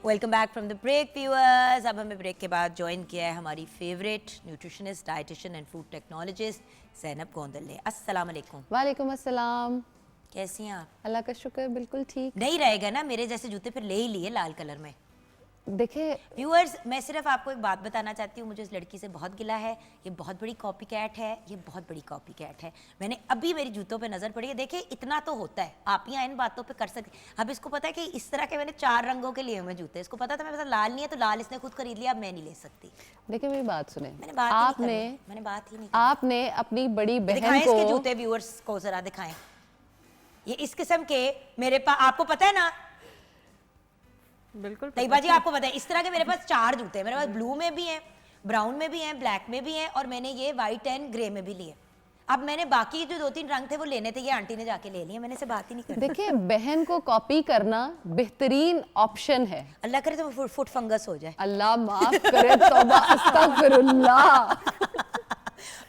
Welcome back from the break viewers. अब हमें ब्रेक के बाद ज्वाइन किया है हमारी favourite nutritionist, dietitian and food technologist Zainab Gondal ने। अस्सलाम वालेकुम। वालेकुम अस्सलाम। कैसी हैं आप? अल्लाह का शुक्र, बिल्कुल ठीक। नहीं रहेगा ना मेरे जैसे जूते फिर ले ही लिए लाल कलर में। देखिए व्यूअर्स, मैं सिर्फ आपको एक बात बताना चाहती हूँ, मुझे इस लड़की से बहुत गिला है। ये बहुत बड़ी कॉपी कैट है, ये बहुत बड़ी कॉपी कैट है। मैंने अभी मेरी जूतों पे नज़र पड़ी है, देखिए इतना तो होता है, आप यहाँ इन बातों पे कर सकते। अब इसको पता है कि इस तरह के मैंने 4 रंगों के लिए हुए जूते, इसको पता था मेरे पास लाल नहीं है, तो लाल इसने खुद खरीद लिया, अब मैं नहीं ले सकती। देखिए मेरी बात सुने, मैंने बात ही नहीं करी, मैंने बात ही नहीं करी। आपने अपनी बड़ी बहन दिखाएं इसके को जूते, व्यूअर्स को जरा दिखाएं। ये इस किस्म के मेरे पास, आपको पता है ना बिल्कुल तैयबा जी, आपको पता है इस तरह के मेरे पास 4 जूते हैं। मेरे पास ब्लू में भी हैं, ब्राउन में भी हैं, ब्लैक में भी हैं, और मैंने ये वाइट एंड ग्रे में भी लिए। अब मैंने बाकी जो 2-3 रंग थे वो लेने थे, ये आंटी ने जाके ले लिए, मैंने से बात ही नहीं करी। देखिए बहन को कॉपी करना बेहतरीन ऑप्शन है। अल्लाह करे तो फुट फंगस हो जाए। अल्लाह माफ करे, तौबा अस्तगफिरुल्लाह।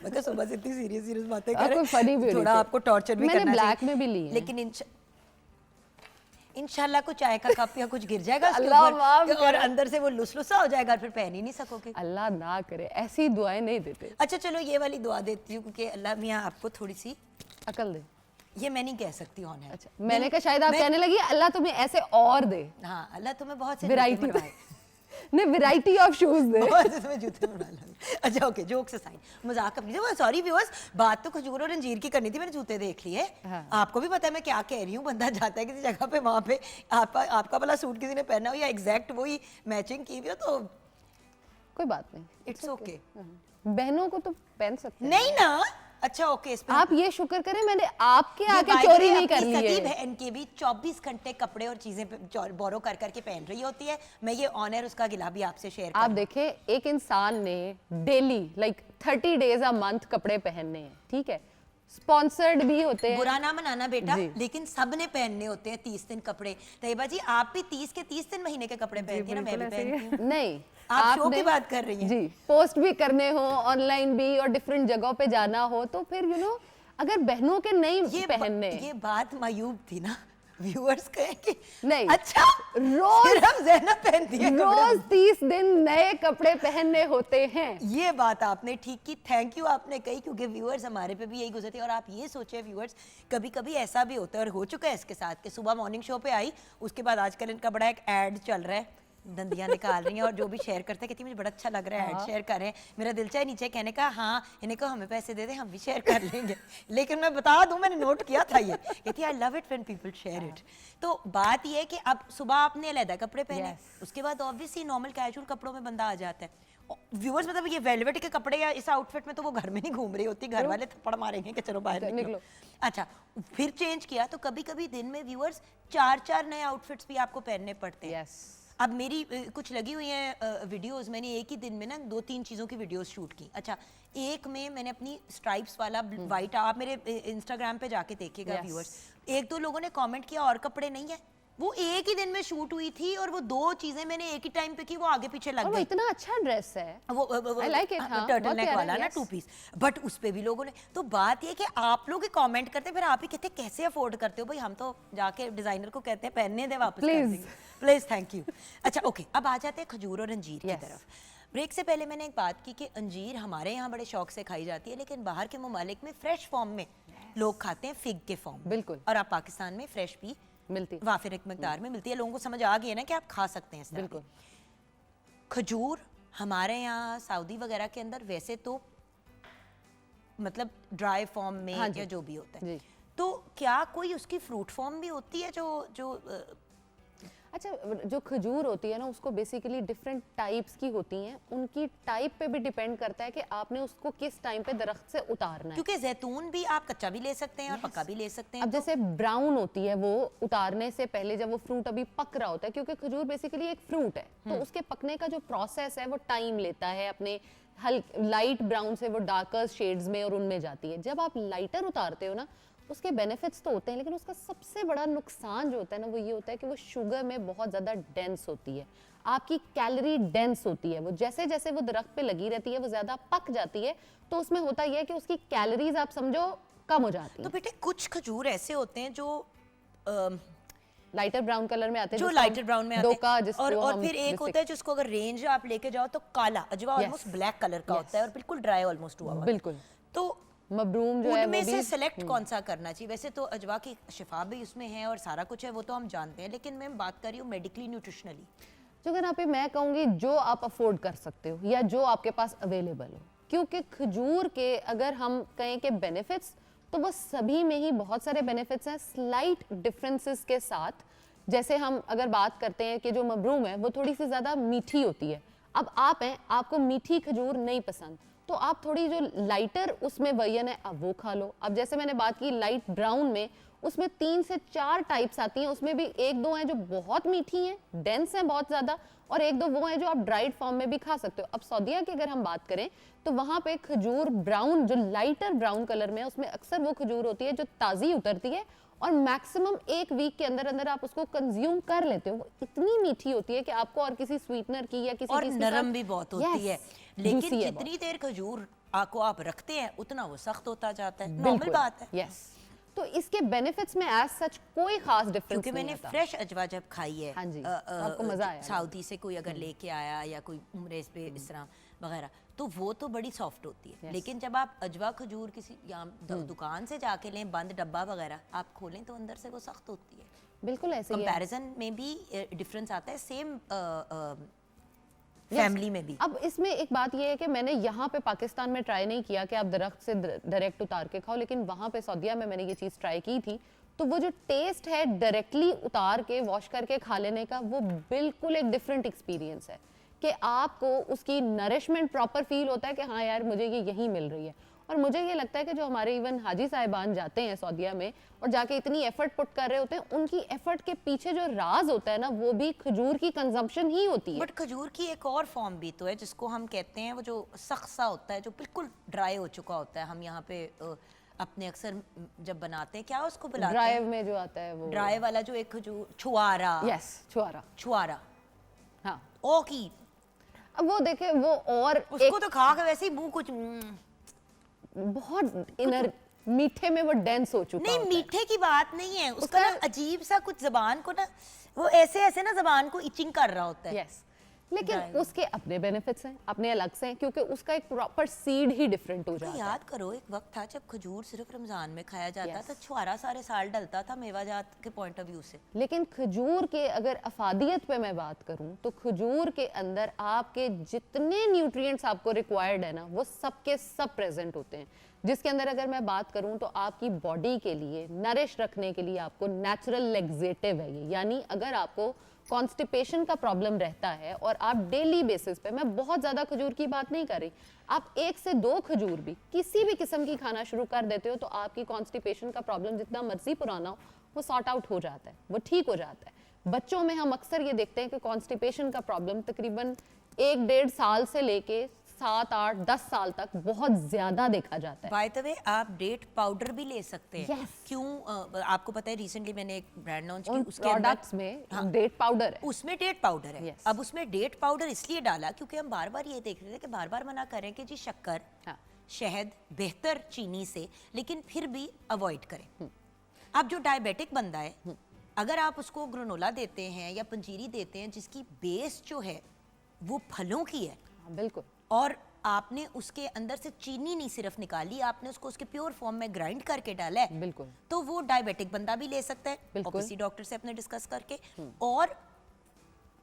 मैं तो सुबह से इतनी सीरियस बातें कर कोई funny भी होनी थोड़ा चाहिए। आपको टॉर्चर भी मैंने करना ब्लैक चाहिए। में भी ली है। लेकिन इंशाल्लाह कुछ चाय का कप या कुछ गिर जाएगा उसके अल्लाह ऊपर, माफ और करे। अंदर से वो लुसलुसा हो जाएगा और फिर पहन ही नहीं सकोगे। अल्लाह ना करे, ऐसी दुआएं नहीं देते। अच्छा चलो ये वाली दुआ देती हूँ, क्योंकि अल्लाह मियाँ आपको थोड़ी सी, अकल दे। ये मैं नहीं कह सकती ऑन है। अच्छा, मैंने कहा शायद आप कहने लगी अल्लाह तुम्हें ऐसे और दे, हाँ, अल्लाह तुम्हें बहुत से वैरायटी जूते बनवाए। नहीं वैरायटी ऑफ शूज दे। बहुत से तुम्हें जूते बनवा लाए। अच्छा ओके, जोक्स असाइड, मजाक अपनी, सॉरी व्यूअर्स, बात तो खजूर और अंजीर की करनी थी, मैंने जूते देख लिए। हाँ। आपको भी पता है मैं क्या कह रही हूँ। बंदा जाता है किसी जगह पे, वहाँ पे आपका वाला सूट किसी ने पहना हो या एग्जैक्ट वही मैचिंग की हुई हो, तो कोई बात नहीं, इट्स ओके। बहनों को तो पहन सकते हैं। नहीं ना, अच्छा ओके, इस पे आप ये शुक्र करें मैंने आपके ये आके by the चोरी way नहीं कर अपनी ली सगी है। बहन के भी 24 घंटे कपड़े और चीजें बोरो कर करके पहन रही होती है। मैं ये ऑनर उसका गिला भी आपसे शेयर आप कर। देखें, एक इंसान ने daily like 30 days a month कपड़े पहनने हैं, ठीक है, स्पॉन्सर्ड भी होते हैं। बुरा ना मनाना बेटा, जी। लेकिन सब ने पहनने होते हैं 30 दिन कपड़े। तैयबा जी आप भी 30 के 30 दिन महीने के कपड़े पहनती है ना, मैं भी पहनती हूँ। नहीं, आप शो आपने- की बात कर रही हैं। जी, पोस्ट भी करने हो, ऑनलाइन भी, और डिफरेंट जगहों पे जाना हो, तो फिर अगर बहनों के नहीं पहनने, ये बात मायूब थी ना, व्यूअर्स कहे कि नहीं, अच्छा रोज सिर्फ ज़ैनब पहनती है रोज कपड़े। 30 दिन नए कपड़े पहनने होते हैं। ये बात आपने ठीक की, थैंक यू आपने कही, क्योंकि व्यूअर्स हमारे पे भी यही गुजरती है। और आप ये सोचे व्यूअर्स, कभी कभी ऐसा भी होता है, और हो चुका है इसके साथ, कि सुबह मॉर्निंग शो पे आई, उसके बाद आजकल इनका बड़ा एक एड चल रहा है, दंदियां निकाल रही हैं, और जो भी शेयर करते हैं कहती है मुझे बड़ा अच्छा लग रहा है, ऐड शेयर कर रहे हैं। मेरा दिल चाहे नीचे कहने का हाँ, इन्हें कहो हमें पैसे दे दे, हम भी शेयर कर लेंगे। लेकिन मैं बता दूं, मैंने नोट किया था ये, कहती है I love it when people share it. तो बात ये है कि अब सुबह आपने अलग कपड़े पहने, उसके बाद ऑब्वियसली नॉर्मल कैजुअल कपड़ों में बंदा आ जाता है। व्यूअर्स, मतलब ये वेलवेट के कपड़े या इस आउटफिट में तो वो घर में नहीं घूम रही होती, घर वाले थप्पड़ मारेंगे कि चलो बाहर निकलो। अच्छा, फिर चेंज किया तो कभी कभी दिन में व्यूअर्स 4-4 नए आउटफिट्स भी आपको पहनने पड़ते हैं। अब मेरी कुछ लगी हुई हैं वीडियोस, मैंने एक ही दिन में ना 2-3 चीज़ों की वीडियोस शूट की। अच्छा, एक में मैंने अपनी स्ट्राइप्स वाला वाइट, आप मेरे इंस्टाग्राम पे जाके देखिएगा व्यूअर्स, 1-2 लोगों ने कमेंट किया और कपड़े नहीं है। वो एक ही दिन में शूट हुई थी, और वो 2 चीजें मैंने एक ही टाइम पे की, वो आगे पीछे लग गई। इतना अच्छा ड्रेस है, वो I like it, हाँ, टर्टल नेक बहुत वाला प्यारा, ना yes. 2 पीस, बट उस पे भी लोगों ने, तो बात ये कि आप लोग कमेंट करते हैं, फिर आप ही कहते हैं कैसे अफोर्ड करते हो भाई, हम तो जाके डिजाइनर को कहते हैं पहनने दे वापस, प्लीज थैंक यू। अच्छा ओके, अब आ जाते हैं खजूर और अंजीर की तरफ। ब्रेक से पहले मैंने एक बात की कि अंजीर हमारे यहाँ बड़े शौक से खाई जाती है, लेकिन बाहर के ममालिक में फ्रेश फॉर्म में लोग खाते हैं, फिग के फॉर्म। बिल्कुल। और आप पाकिस्तान में फ्रेश भी मिलती है। वाफिर एक मकदार में मिलती है, लोगों को समझ आ गई है ना कि आप खा सकते हैं इस तरह बिल्कुल। की। खजूर हमारे यहाँ सऊदी वगैरह के अंदर वैसे तो मतलब ड्राई फॉर्म में हाँ जी। या जो भी होता है, जी। तो क्या कोई उसकी फ्रूट फॉर्म भी होती है जो अच्छा, जो खजूर होती है ना उसको बेसिकली डिफरेंट टाइप्स की होती हैं, उनकी टाइप पे भी डिपेंड करता है कि आपने उसको किस टाइम पे दरख्त से उतारना है। क्योंकि जैतून भी आप कच्चा भी ले सकते हैं और पक्का भी ले सकते हैं। अब जैसे ब्राउन होती है वो उतारने से पहले, जब वो फ्रूट अभी पक रहा होता है, क्योंकि खजूर बेसिकली एक फ्रूट है, तो उसके पकने का जो प्रोसेस है वो टाइम लेता है, अपने लाइट ब्राउन से वो डार्कर शेड्स में और उनमें जाती है। जब आप लाइटर उतारते हो ना, उसके बेनिफिट्स तो होते हैं, लेकिन उसका सबसे बड़ा नुकसान जो होता है ना वो ये होता है कि वो शुगर में बहुत ज़्यादा डेंस होती है, आपकी कैलोरी डेंस होती है। वो जैसे जैसे वो दरख्त पे लगी रहती है वो ज़्यादा पक जाती है, तो उसमें होता यह है कि उसकी कैलोरीज आप समझो कम हो जाती तो है। बेटे कुछ खजूर ऐसे होते हैं जो लाइटर ब्राउन कलर में आते हैं, जो जिसको हम लाइटर ब्राउन में आते डोका, हैं, जिसको और हम फिर एक होता है जिसको अगर रेंज आप लेके जाओ तो काला अजवा Yes. ऑलमोस्ट ब्लैक कलर का होता है और बिल्कुल ड्राई ऑलमोस्ट हुआ हुआ है। बिल्कुल तो मबरूम जो है वो उनमें से भी सिलेक्ट कौन सा करना चाहिए? वैसे तो अजवा की शिफा भी उसमें है और सारा कुछ है, वो तो हम जानते हैं, लेकिन मैं बात कर रही हूँ मेडिकली न्यूट्रिशनली। जो यहाँ पे मैं कहूँगी जो आप अफोर्ड कर सकते हो या जो आपके पास अवेलेबल हो, क्योंकि खजूर के अगर हम कहें कि बेनिफिट्स, तो वो सभी में ही बहुत सारे बेनिफिट्स हैं स्लाइट डिफरेंसेस के साथ। जैसे हम अगर बात करते हैं कि जो मबरूम है वो थोड़ी सी ज़्यादा मीठी होती है। अब आप हैं, आपको मीठी खजूर नहीं पसंद, तो आप थोड़ी जो लाइटर उसमें वर्जन है आप वो खा लो। अब जैसे मैंने बात की लाइट ब्राउन में, उसमें 3 से 4 टाइप्स आती हैं, उसमें भी 1-2 हैं जो बहुत मीठी हैं, डेंस हैं बहुत ज़्यादा, और 1-2 वो हैं जो आप ड्राइड फॉर्म में भी खा सकते हो। अब सऊदीया की अगर हम बात करें तो वहाँ पे खजूर ब्राउन, जो लाइटर ब्राउन कलर में है, उसमें अक्सर वो खजूर होती है जो ताज़ी उतरती है और मैक्सिमम 1 वीक के अंदर अंदर आप उसको कंज्यूम कर लेते हो। वो इतनी मीठी होती है कि आपको और किसी स्वीटनर की या किसी और चीज़ के नरम साथ- भी बहुत होती Yes, है, लेकिन juicy है जितनी देर खजूर को आप रखते हैं उतना वो सख्त होता जाता है। नॉर्मल बिल्कुल, बात है। यस। तो इसके बेनिफिट्स में एज सच कोई खास डिफरेंस क्योंकि नहीं मैंने आता। फ्रेश अजवा जब खाई है, हाँ जी, आपको मजा आया। सऊदी से कोई अगर लेके आया या कोई उम्र पे इस तरह वगैरह, तो वो तो बड़ी सॉफ्ट होती है। Yes. लेकिन जब आप अजवा खजूर किसी यहाँ दुकान से जाके लें, बंद डब्बा वगैरह आप खोलें तो अंदर से वो सख्त होती है। बिल्कुल ऐसे ही है। कंपैरिजन में भी डिफरेंस आता है, सेम फैमिली में भी। अब इसमें एक बात ये है कि मैंने यहाँ पे पाकिस्तान में ट्राई नहीं किया कि आप दरख्त से डायरेक्ट उतार के खाओ, लेकिन वहाँ पे सऊदीया में मैंने ये चीज़ ट्राई की थी, तो वो जो टेस्ट है डायरेक्टली उतार के वॉश करके खा लेने का, वो बिल्कुल एक डिफरेंट एक्सपीरियंस है कि आपको उसकी नरिशमेंट प्रॉपर फील होता है कि हाँ यार मुझे ये यहीं मिल रही है। और मुझे ये लगता है कि जो हमारे इवन हाजी साहिबान जाते हैं सऊदीया में और जाके इतनी एफर्ट पुट कर रहे होते हैं, उनकी एफर्ट के पीछे जो राज होता है ना, वो भी खजूर की कंजम्पशन ही होती है। बट खजूर की एक और फॉर्म भी तो है जिसको हम कहते हैं, वो जो सख्त सा होता है, जो बिल्कुल ड्राई हो चुका होता है। हम यहाँ पे अपने अक्सर जब बनाते हैं, क्या उसको बुलाते हैं? ड्राइव में जो आता है वो ड्राई वाला जो एक खजूर, छुआरा। यस, छुआरा। छुआरा हाँ, ओ की अब वो देखे वो और उसको तो खा के वैसे ही मुंह कुछ बहुत इनर मीठे में वो डेंस हो चुका नहीं, होता है। मीठे की बात नहीं है, उसका ना अजीब सा कुछ जबान को ना, वो ऐसे ऐसे ना जबान को इचिंग कर रहा होता है। यस, लेकिन Dry. उसके अपने बेनिफिट्स हैं, अपने अलग से हैं, क्योंकि उसका एक प्रॉपर सीड ही डिफरेंट हो तो जाता है। याद करो, एक वक्त था जब खजूर सिर्फ रमजान में खाया जाता Yes. था, छुआरा सारे साल डलता था मेवाजात के पॉइंट ऑफ व्यू से। लेकिन खजूर के अगर अफादियत पे मैं बात करूं तो खजूर के अंदर आपके जितने न्यूट्रिएंट्स आपको रिक्वायर्ड है ना, वो सब के सब प्रेजेंट होते हैं। जिसके अंदर अगर मैं बात करूं तो आपकी बॉडी के लिए नरिश रखने के लिए आपको नेचुरल लेग्जेटिव है ये, यानी अगर आपको कॉन्स्टिपेशन का प्रॉब्लम रहता है और आप डेली बेसिस पे, मैं बहुत ज़्यादा खजूर की बात नहीं कर रही, आप 1 से 2 खजूर भी किसी भी किस्म की खाना शुरू कर देते हो तो आपकी कॉन्स्टिपेशन का प्रॉब्लम जितना मर्जी पुराना हो वो सॉर्ट आउट हो जाता है, वो ठीक हो जाता है। बच्चों में हम अक्सर ये देखते हैं कि कॉन्स्टिपेशन का प्रॉब्लम तकरीबन 1-1.5 साल से लेके 7, 8, 10 साल तक बहुत ज्यादा देखा जाता है। बाय द वे आप डेट पाउडर भी ले सकते हैं। Yes. क्यों? आपको पता है रिसेंटली मैंने एक ब्रांड लॉन्च की, उन उसके अंदर प्रोडक्ट्स में डेट पाउडर है। उसमें डेट पाउडर है। Yes. अब उसमें डेट पाउडर इसलिए डाला क्योंकि हम बार बार ये देख रहे थे कि बार बार मना करें कि जी शक्कर, हाँ। शहद बेहतर चीनी से, लेकिन फिर भी अवॉइड करें। अब जो डायबिटिक बंदा है, अगर आप उसको ग्रेनोला देते हैं या पंजीरी देते हैं जिसकी बेस जो है वो फलों की है, हाँ, बिल्कुल। और आपने उसके अंदर से चीनी नहीं सिर्फ निकाली, आपने उसको उसके प्योर फॉर्म में ग्राइंड करके डाला है, बिल्कुल। तो वो डायबिटिक बंदा भी ले सकता है, बिल्कुल। ऑब्वियसली डॉक्टर से अपने डिस्कस करके, और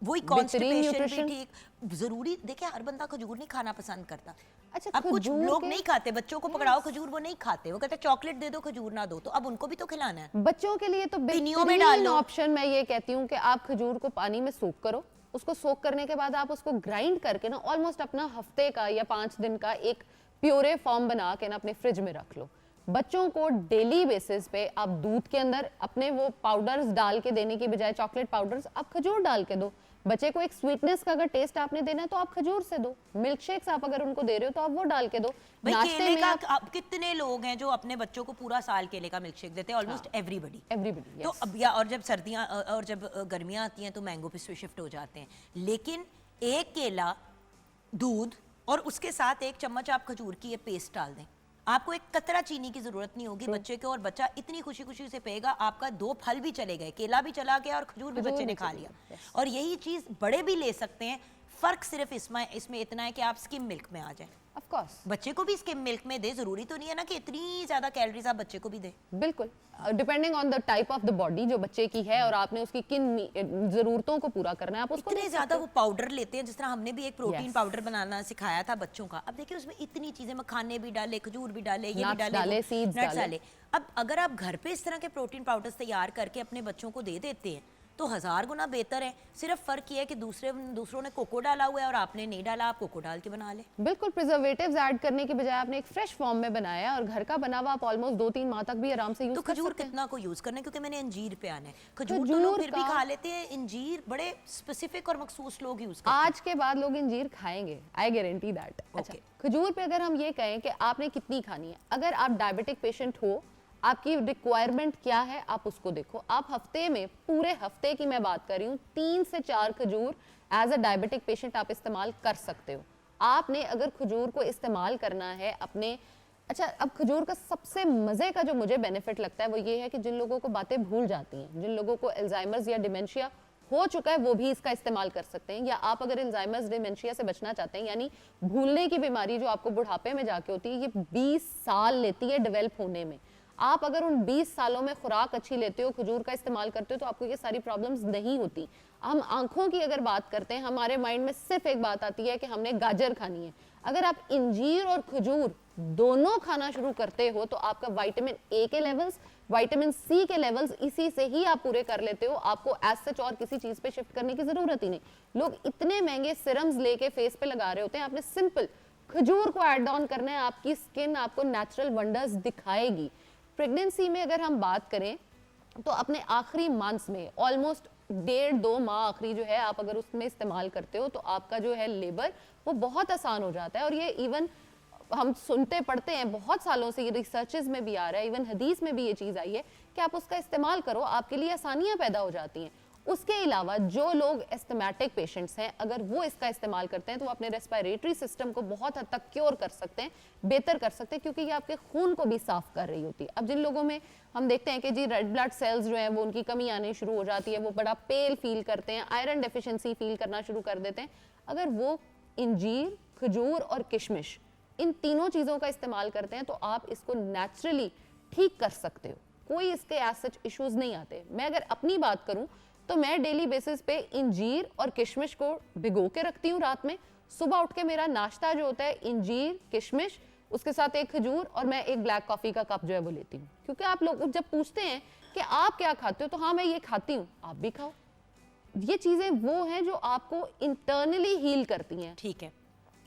वही बेहतरीन कॉन्स्टिपेशन भी nutrition। ठीक। जरूरी देखिए, हर बंदा खजूर नहीं खाना पसंद करता। अच्छा, अब कुछ खजूर लोग के- नहीं खाते, बच्चों को पकड़ाओ खजूर, वो नहीं खाते, वो कहते हैं चॉकलेट दे दो खजूर ना दो, तो अब उनको भी तो खिलाना है। बच्चों के लिए तो पिनियों में डाल बेहतरीन लो। ऑप्शन मैं ये कहती हूँ कि आप खजूर को पानी में सोक करो, उसको सोक करने के बाद आप उसको ग्राइंड करके ना ऑलमोस्ट अपना हफ्ते का या 5 दिन का एक प्योरे फॉर्म बना के ना अपने फ्रिज में रख लो। बच्चों को डेली बेसिस पे आप दूध के अंदर अपने वो पाउडर्स डाल के देने की बजाय, चॉकलेट पाउडर्स, आप खजूर डाल के दो। बच्चे को एक स्वीटनेस का अगर टेस्ट आपने देना है तो आप खजूर से दो। मिल्क शेक्स आप अगर उनको दे रहे हो तो आप वो डाल के दो। भाई नाश्ते केले में का आप अब कितने लोग हैं जो अपने बच्चों को पूरा साल केले का मिल्क शेक देते हैं, ऑलमोस्ट एवरीबडी। एवरीबडी, तो अब या और जब सर्दियां और जब गर्मियां आती हैं तो मैंगो पे शिफ्ट हो जाते हैं, लेकिन एक केला, दूध और उसके साथ 1 चम्मच आप खजूर की ये पेस्ट डाल दें, आपको एक कतरा चीनी की जरूरत नहीं होगी बच्चे को, और बच्चा इतनी खुशी खुशी से पिएगा। आपका 2 फल भी चले गए, केला भी चला गया और खजूर भी बच्चे ने खा लिया। और यही चीज बड़े भी ले सकते हैं। फर्क सिर्फ इसमें इतना है कि आप स्किम मिल्क में आ जाएं। ऑफ कोर्स, बच्चे को भी स्किम मिल्क में दे, जरूरी तो नहीं है ना कि इतनी ज्यादा कैलोरीज आप बच्चे को भी दे। बिल्कुल, depending on the type of the body जो बच्चे की है और आपने उसकी किन जरूरतों को पूरा करना है, आप उसको इतने दे ज्यादा सकते वो पाउडर लेते हैं, जिस तरह हमने भी एक प्रोटीन Yes. पाउडर बनाना सिखाया था बच्चों का। अब देखिए उसमें इतनी चीजें, मखाने भी डाले, खजूर भी डाले, ये भी Nuts डाले, डाले, वो seeds nuts डाले। अब अगर आप घर पे इस तरह के प्रोटीन पाउडर्स तैयार करके अपने बच्चों को दे देते हैं तो 1000 गुना बेहतर है। सिर्फ फर्क ये है कि दूसरों ने कोको डाला हुआ है और आपने नहीं डाला, आप कोको डाल के बना ले। बिल्कुल, प्रिजर्वेटिव्स ऐड करने की बजाय आपने एक फ्रेश फॉर्म में बनाया और घर का बना हुआ आप ऑलमोस्ट 2-3 माह तक भी आराम से यूज तो कर खजूर सकते हैं। कितना को यूज करना है, क्योंकि मैंने अंजीर पे आना है। खजूर तो खजूर लोग फिर भी का- खा लेते हैं, अंजीर बड़े स्पेसिफिक और मखसूस लोग यूज करते आज के बाद लोग अंजीर खाएंगे, आई गारंटी दैट। अच्छा, Okay. खजूर पे अगर हम ये कहें कि आपने कितनी खानी है, अगर आप डायबिटिक पेशेंट हो, आपकी रिक्वायरमेंट क्या है आप उसको देखो। आप हफ्ते में, पूरे हफ्ते की मैं बात कर रही हूँ, 3 से 4 खजूर एज अ डायबिटिक पेशेंट आप इस्तेमाल कर सकते हो। आपने अगर खजूर को इस्तेमाल करना है अपने, अच्छा, अब खजूर का सबसे मजे का जो मुझे बेनिफिट लगता है वो ये है कि जिन लोगों को बातें भूल जाती हैं, जिन लोगों को अल्जाइमर्स या डिमेंशिया हो चुका है, वो भी इसका इस्तेमाल कर सकते हैं। या आप अगर अल्जाइमर्स डिमेंशिया से बचना चाहते हैं, यानी भूलने की बीमारी जो आपको बुढ़ापे में जाके होती है, ये 20 साल लेती है डेवलप होने में। आप अगर उन 20 सालों में खुराक अच्छी लेते हो, खजूर का इस्तेमाल करते हो, तो आपको ये सारी प्रॉब्लम्स नहीं होती। हम आंखों की अगर बात करते हैं, हमारे माइंड में सिर्फ एक बात आती है कि हमने गाजर खानी है। अगर आप इंजीर और खजूर दोनों खाना शुरू करते हो तो आपका विटामिन ए के लेवल्स, विटामिन सी के लेवल्स इसी से ही आप पूरे कर लेते हो। आपको एज सच और किसी चीज पे शिफ्ट करने की जरूरत ही नहीं। लोग इतने महंगे सिरम्स लेके फेस पे लगा रहे होते हैं, आपने सिंपल खजूर को ऐड ऑन करना है, आपकी स्किन आपको नेचुरल वंडर्स दिखाएगी। प्रेगनेंसी में अगर हम बात करें तो अपने आखिरी मंथ्स में ऑलमोस्ट 1.5-2 माह आखिरी जो है, आप अगर उसमें इस्तेमाल करते हो तो आपका जो है लेबर वो बहुत आसान हो जाता है। और ये इवन हम सुनते पढ़ते हैं बहुत सालों से, ये रिसर्चेस में भी आ रहा है, इवन हदीस में भी ये चीज़ आई है कि आप उसका इस्तेमाल करो, आपके लिए आसानियाँ पैदा हो जाती हैं। उसके अलावा जो लोग एस्थमेटिक पेशेंट्स हैं, अगर वो इसका इस्तेमाल करते हैं तो वो अपने रेस्पिरेटरी सिस्टम को बहुत हद तक क्योर कर सकते हैं, बेहतर कर सकते हैं, क्योंकि ये आपके खून को भी साफ कर रही होती है। अब जिन लोगों में हम देखते हैं कि जी रेड ब्लड सेल्स जो हैं वो उनकी कमी आनी शुरू हो जाती है, वो बड़ा पेल फील करते हैं, आयरन डेफिशिएंसी फील करना शुरू कर देते हैं, अगर वो इंजीर, खजूर और किशमिश इन तीनों चीज़ों का इस्तेमाल करते हैं तो आप इसको नेचुरली ठीक कर सकते हो। कोई इसके एज सच इश्यूज नहीं आते। मैं अगर अपनी बात करूं तो मैं डेली बेसिस पे इंजीर और किशमिश को भिगो के रखती हूँ रात में। सुबह उठ के मेरा नाश्ता जो होता है इंजीर, किशमिश, उसके साथ एक खजूर और मैं एक ब्लैक कॉफ़ी का कप जो है वो लेती हूँ। क्योंकि आप लोग जब पूछते हैं कि आप क्या खाते हो तो हाँ मैं ये खाती हूँ, आप भी खाओ। ये चीज़ें वो हैं जो आपको इंटरनली हील करती हैं। ठीक है।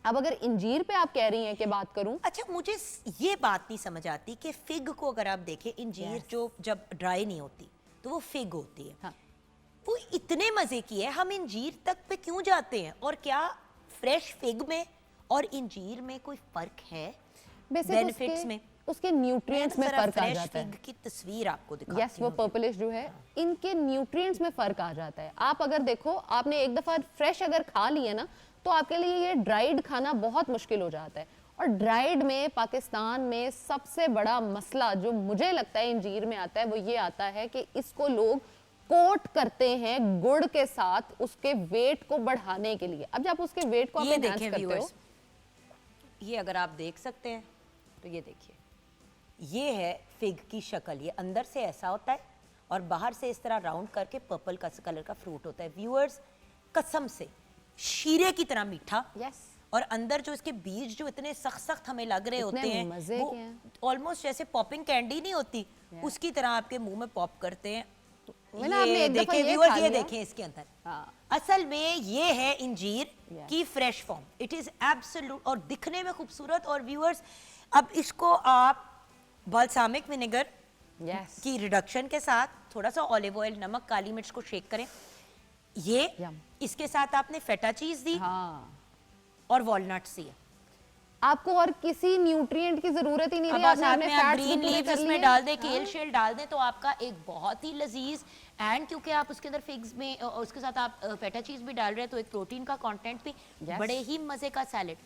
अब अगर इंजीर पे आप कह रही हैं कि बात करूं, अच्छा, मुझे ये बात नहीं समझ आती कि फिग को अगर आप देखें, इंजीर जो जब ड्राई नहीं होती तो वो फिग होती है। हाँ। वो इतने मजे की है, हम इंजीर तक पे क्यों जाते हैं? और क्या फ्रेश फिग में और इंजीर में कोई फर्क है बेनिफिट्स में? उसके न्यूट्रिएंट्स में फर्क आ जाता है। फिग की तस्वीर आपको दिखाती यस, वो हूँ। पर्पलिश जो है, इनके न्यूट्रिएंट्स में फर्क आ जाता है। आप अगर देखो, आपने एक दफा फ्रेश अगर खा लिए ना तो आपके लिए ये ड्राइड खाना बहुत मुश्किल हो जाता है। और ड्राइड में पाकिस्तान में सबसे बड़ा मसला जो मुझे लगता है इंजीर में आता है वो ये आता है कि इसको लोग कोट करते हैं गुड़ के साथ उसके वेट को बढ़ाने के लिए। अब जब उसके वेट को आप ये एनहांस देखें करते हो, व्यूअर्स, ये अगर आप देख सकते हैं तो ये देखिए, ये है फिग की शक्ल। ये अंदर से ऐसा होता है और बाहर से इस तरह राउंड करके पर्पल कलर का फ्रूट होता है। व्यूअर्स, कसम से शीरे की तरह मीठा, यस, और अंदर जो इसके बीज जो इतने सख्त सख्त हमें लग रहे होते हैं, मजे वो के हैं। ऑलमोस्ट जैसे पॉपिंग कैंडी नहीं होती, उसकी तरह आपके मुंह में पॉप करते हैं। मैंने आपने ये एक दफा देखें ये व्यूअर्स, खा ये लिया। देखें इसके अंदर हाँ, असल में ये है इंजीर Yeah. की fresh form. It is absolute और दिखने में खूबसूरत। और व्यूअर्स, अब इसको आप बाल्सामिक विनेगर यस, की रिडक्शन के साथ थोड़ा सा ऑलिव ऑयल, नमक, काली मिर्च को शेक करें। ये Yum. इसके साथ आपने फेटा चीज दी हाँ, और वॉलनट्स दिए। आपको और किसी न्यूट्रिएंट की जरूरत ही नहीं अब रही। बस आपने आप अपने में आप फैट्स भी ग्रीन पूरे लीव्स कर इसमें लिए। डाल दें, हाँ। केल शेल डाल दें, तो आपका एक बहुत ही लजीज, एंड क्योंकि आप उसके अंदर फिग्स में उसके साथ आप फेटा चीज भी डाल रहे हैं, तो एक प्रोटीन का कंटेंट भी, Yes. बड़े ही मजे का सैलेड,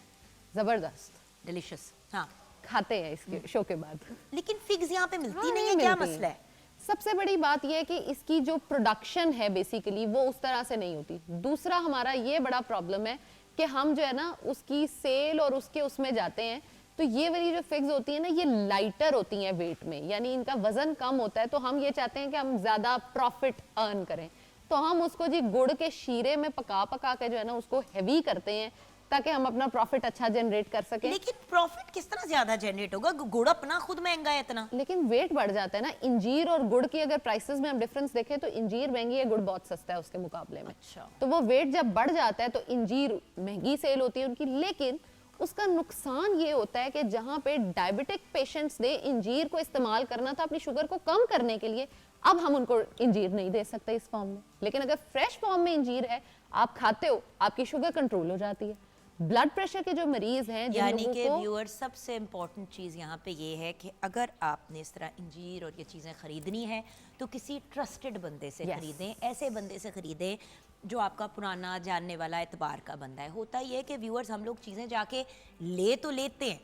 जबरदस्त डिलीशियस। हाँ, खाते हैं इसके शो के बाद। लेकिन फिग्स यहाँ पे मिलती हाँ, नहीं है, क्या मिलती। मसला है? सबसे बड़ी बात यह है कि इसकी जो प्रोडक्शन है बेसिकली वो उस तरह से नहीं होती। दूसरा हमारा ये बड़ा प्रॉब्लम है कि हम जो है ना उसकी सेल और उसके उसमें जाते हैं, तो ये वाली जो फिग्स होती है ना, ये लाइटर होती हैं वेट में, यानी इनका वजन कम होता है। तो हम ये चाहते हैं कि हम ज्यादा प्रॉफिट अर्न करें, तो हम उसको जी गुड़ के शीरे में पका पका के जो है ना उसको हैवी करते हैं ताकि हम अपना प्रॉफिट अच्छा जनरेट कर सकें। लेकिन प्रॉफिट किस तरह ज्यादा जनरेट होगा? गुड़ अपना खुद महंगा है इतना। लेकिन वेट बढ़ जाता है ना। इंजीर और गुड़ की अगर प्राइसेस में हम डिफरेंस देखें तो इंजीर महंगी है, गुड़ बहुत सस्ता है उसके मुकाबले में। अच्छा। तो वो वेट जब बढ़ जाता है तो इंजीर महंगी सेल होती है उनकी, लेकिन उसका नुकसान ये होता है कि जहाँ पे डायबिटिक पेशेंट्स ने इंजीर को इस्तेमाल करना था अपनी शुगर को कम करने के लिए, अब हम उनको इंजीर नहीं दे सकते इस फॉर्म में। लेकिन अगर फ्रेश फॉर्म में इंजीर है, आप खाते हो, आपकी शुगर कंट्रोल हो जाती है। ब्लड प्रेशर के जो मरीज हैं, जिन यानी लोगों कि को व्यूअर्स, सबसे इम्पोर्टेंट चीज़ यहाँ पे ये है कि अगर आपने इस तरह इंजीर और ये चीज़ें ख़रीदनी है तो किसी ट्रस्टेड बंदे से Yes. ख़रीदें, ऐसे बंदे से ख़रीदें जो आपका पुराना जानने वाला एतबार का बंदा है। होता ये है कि व्यूअर्स, हम लोग चीज़ें जाके ले तो लेते हैं,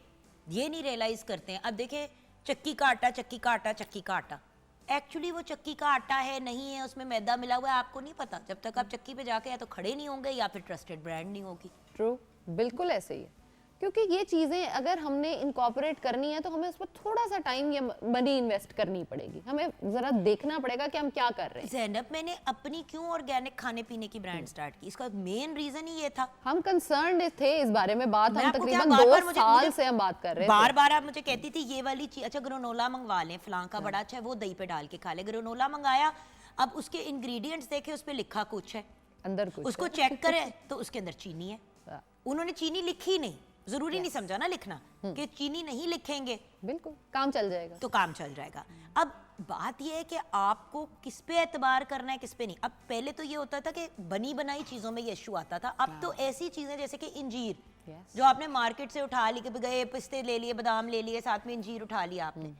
ये नहीं रियलाइज़ करते हैं। अब देखें, चक्की का आटा, चक्की का आटा, चक्की का आटा, एक्चुअली वो चक्की का आटा है नहीं है, उसमें मैदा मिला हुआ है, आपको नहीं पता। जब तक आप चक्की पे जाके या तो खड़े नहीं होंगे या फिर ट्रस्टेड ब्रांड नहीं होगी। ट्रू, बिल्कुल ऐसे ही है। क्योंकि ये चीजें अगर हमने इनकॉर्पोरेट करनी है तो हमें उस पर थोड़ा सा टाइम या मनी इन्वेस्ट करनी पड़ेगी। हमें जरा देखना पड़ेगा कि हम क्या कर रहे हैं। ज़ैनब, मैंने अपनी क्यों ऑर्गेनिक खाने पीने की ब्रांड स्टार्ट की? इसका मेन रीजन ही ये था। हम कंसर्न थे इस बारे में, बात मैं हम आपको क्या तकरीबन बार-बार 2 मुझे- साल मुझे से हम बात कर रहे बार थे। बार आप मुझे कहती थी ये वाली चीज, अच्छा ग्रेनोला मंगवा लें, फलां का बड़ा अच्छा है, वो दही पे डाल के खा ले। ग्रेनोला मंगाया, अब उसके इंग्रेडिएंट्स देखे, उस पे लिखा कुछ है, अंदर कुछ उसको चेक करे तो उसके अंदर चीनी है। हाँ, उन्होंने चीनी लिखी नहीं, जरूरी नहीं समझा ना लिखना कि चीनी नहीं लिखेंगे बिल्कुल काम चल जाएगा। तो काम चल जाएगा। अब बात यह है कि आपको किस पे एतबार करना है, किस पे नहीं। अब पहले तो ये होता था कि बनी बनाई चीज़ों में ये इशू आता था। अब तो ऐसी चीज़ें जैसे कि इंजीर, Yes. जो आपने मार्केट से उठा ली, कि गए पिस्ते ले लिए, बादाम ले लिए, साथ में इंजीर उठा लिया आपने,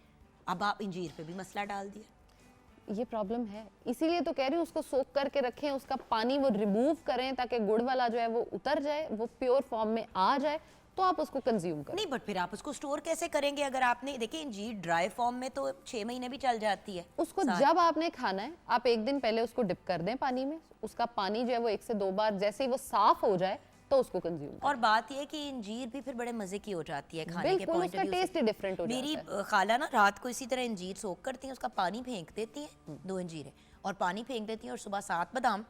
अब आप इंजीर पे भी मसला डाल दिया। ये प्रॉब्लम है, इसीलिए तो कह रही हूँ उसको सोक करके रखें, उसका पानी वो रिमूव करें ताकि गुड़ वाला जो है वो उतर जाए, वो प्योर फॉर्म में आ जाए, तो आप उसको कंज्यूम करें। नहीं, बट फिर आप उसको स्टोर कैसे करेंगे? अगर आपने देखिए इंजीर ड्राई फॉर्म में तो 6 महीने भी चल जाती है। उसको जब आपने खाना है, आप एक दिन पहले उसको डिप कर दें पानी में, उसका पानी जो है वो 1 से 2 बार, जैसे ही वो साफ हो जाए तो उसको कंज्यूम करें। और बात यह है कि इंजीर भी फिर बड़े मजे की हो जाती है खाने के बिल्कुल, पॉइंट उसका टेस्ट ही डिफरेंट हो मेरी जाता है। खाला ना रात को इसी तरह इंजीर सोक करती हैं, उसका पानी फेंक देती हैं, 2 इंजीर है, और पानी फेंक देती हैं, और सुबह 7 बादाम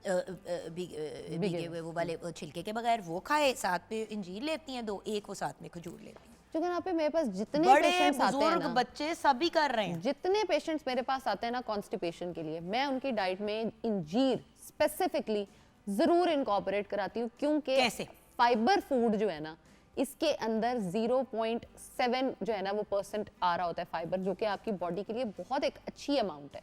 भीगे हुए वो वाले छिलके के बगैर वो खाए, साथ में इंजीर लेती हैं 2, एक वो साथ में खजूर लेती हैं। जो यहाँ पे मेरे पास जितने बड़े पेशेंट्स आते हैं बुजुर्ग ना, बच्चे सभी कर रहे हैं। जितने पेशेंट्स मेरे पास आते हैं ना कॉन्स्टिपेशन के लिए, मैं उनकी डाइट में इंजीर स्पेसिफिकली जरूर इनकॉर्पोरेट कराती हूँ। क्योंकि कैसे? फाइबर फूड जो है ना, इसके अंदर 0.7 जो है ना वो % आ रहा होता है फाइबर, जो कि आपकी बॉडी के लिए बहुत एक अच्छी अमाउंट है।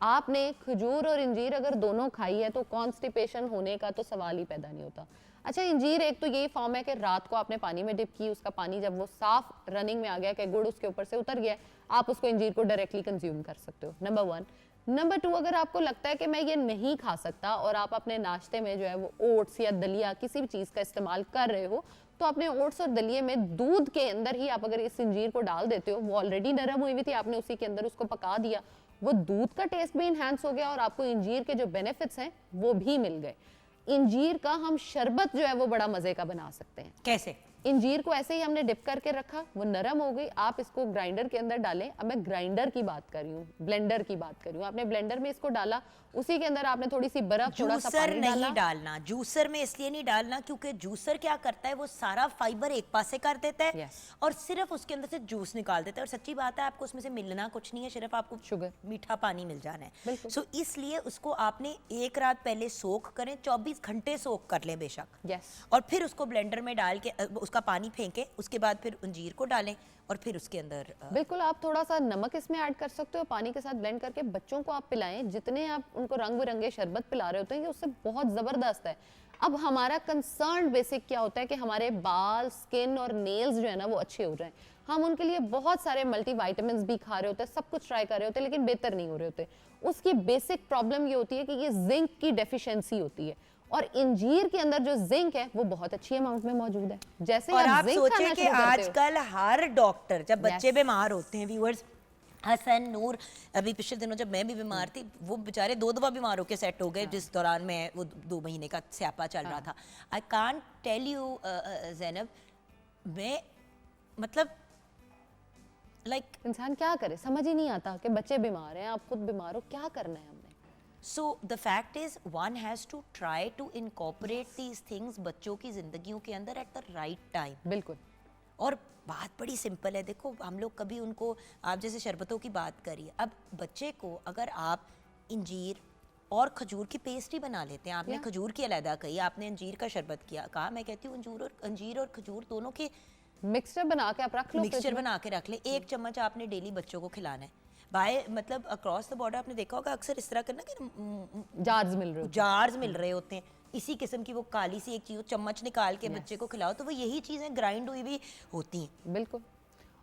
आपने खजूर और इंजीर अगर दोनों खाई है तो कॉन्स्टिपेशन होने का तो सवाल ही पैदा नहीं होता। अच्छा, इंजीर एक तो यही फॉर्म है कि रात को आपने पानी में डिप की, उसका पानी जब वो साफ रनिंग में आ गया कि गुड़ उसके ऊपर से उतर गया, आप उसको इंजीर को डायरेक्टली कंज्यूम कर सकते हो, नंबर 1। नंबर 2, अगर आपको लगता है कि मैं ये नहीं खा सकता और आप अपने नाश्ते में जो है वो ओट्स या दलिया किसी भी चीज़ का इस्तेमाल कर रहे हो, तो अपने ओट्स और दलिये में दूध के अंदर ही आप अगर इस इंजीर को डाल देते हो, वो ऑलरेडी नरम हुई हुई थी, आपने उसी के अंदर उसको पका दिया, वो दूध का टेस्ट भी इन्हांस हो गया और आपको इंजीर के जो बेनिफिट्स हैं वो भी मिल गए। इंजीर का हम शरबत जो है वो बड़ा मजे का बना सकते हैं। कैसे? इंजीर को ऐसे ही हमने डिप करके रखा, वो नरम हो गई, आप इसको ग्राइंडर के अंदर डालें। अब मैं ग्राइंडर की बात कर रही हूँ, ब्लेंडर की बात कर रही हूँ। आपने ब्लेंडर में इसको डाला, उसी के अंदर आपने थोड़ी सी बर्फ, थोड़ा सा जूसर पानी नहीं डाला। डालना, जूसर में इसलिए नहीं डालना क्योंकि जूसर क्या करता है, वो सारा फाइबर एक पासे कर देता है Yes. और सिर्फ उसके अंदर से जूस निकाल देता है। और सच्ची बात है, आपको उसमें से मिलना कुछ नहीं है, सिर्फ आपको शुगर, मीठा पानी मिल जाना है। बिल्कुल। सो इसलिए उसको आपने एक रात पहले सोख करें, 24 घंटे सोख कर लें बेशक, यस, और फिर उसको ब्लेंडर में डाल के उसका पानी फेंकें, उसके बाद फिर अंजीर को डालें और फिर उसके अंदर बिल्कुल। आप थोड़ा सा नमक इसमें ऐड कर सकते हो, पानी के साथ ब्लेंड करके बच्चों को आप पिलाएं। जितने आप उनको रंग बिरंगे शरबत पिला रहे होते हैं, ये उससे बहुत ज़बरदस्त है। अब हमारा कंसर्न बेसिक क्या होता है कि हमारे बाल, स्किन और नेल्स जो है ना, वो अच्छे हो जाएं। हम उनके लिए बहुत सारे मल्टीविटामिन्स भी खा रहे होते हैं, सब कुछ ट्राई कर रहे होते हैं, लेकिन बेहतर नहीं हो रहे होते। उसकी बेसिक प्रॉब्लम ये होती है कि ये जिंक की डेफिशिएंसी होती है, और इंजीर के अंदर जो जिंक है वो बहुत अच्छी अमाउंट में मौजूद है। जैसे और आप जिंक सोचें खाना कि शुरू करते हो, आजकल हर डॉक्टर जब बच्चे Yes. बीमार होते हैं, व्यूअर्स, हसन, नूर, अभी पिछले दिनों जब मैं भी बीमार थी, वो बेचारे 2 दफा बीमार होकर सेट हो गए, जिस दौरान मैं वो 2 महीने का स्यापा चल रहा था। I can't tell you Zainab, मैं मतलब लाइक इंसान क्या करे, समझ ही नहीं आता कि बच्चे बीमार हैं, आप खुद बीमार हो, क्या करना है हमने। So the fact is one has to try to incorporate these things बच्चों की जिंदगियों के अंदर एट द राइट टाइम। बिल्कुल। और बात बड़ी सिंपल है, देखो हम लोग कभी उनको, आप जैसे शरबतों की बात करिए, अब बच्चे को अगर आप इंजीर और खजूर की पेस्ट ही बना लेते हैं, आपने Yeah. खजूर की अलहदा कही, आपने अंजीर का शरबत किया कहा, मैं कहती हूँ अंजीर और खजूर दोनों के मिक्सचर बना के आप रख लो, मिक्सचर बना के रख ले। 1 चम्मच आपने डेली बच्चों को खिलाना है। बाय मतलब अक्रॉस द बॉर्डर आपने देखा होगा अक्सर इस तरह करना कि जार्स मिल रहे हो। जार्स मिल रहे होते हैं, इसी किस्म की वो काली सी एक चीज, चम्मच निकाल के बच्चे को खिलाओ तो वो यही चीजें ग्राइंड हुई भी होती हैं। बिल्कुल।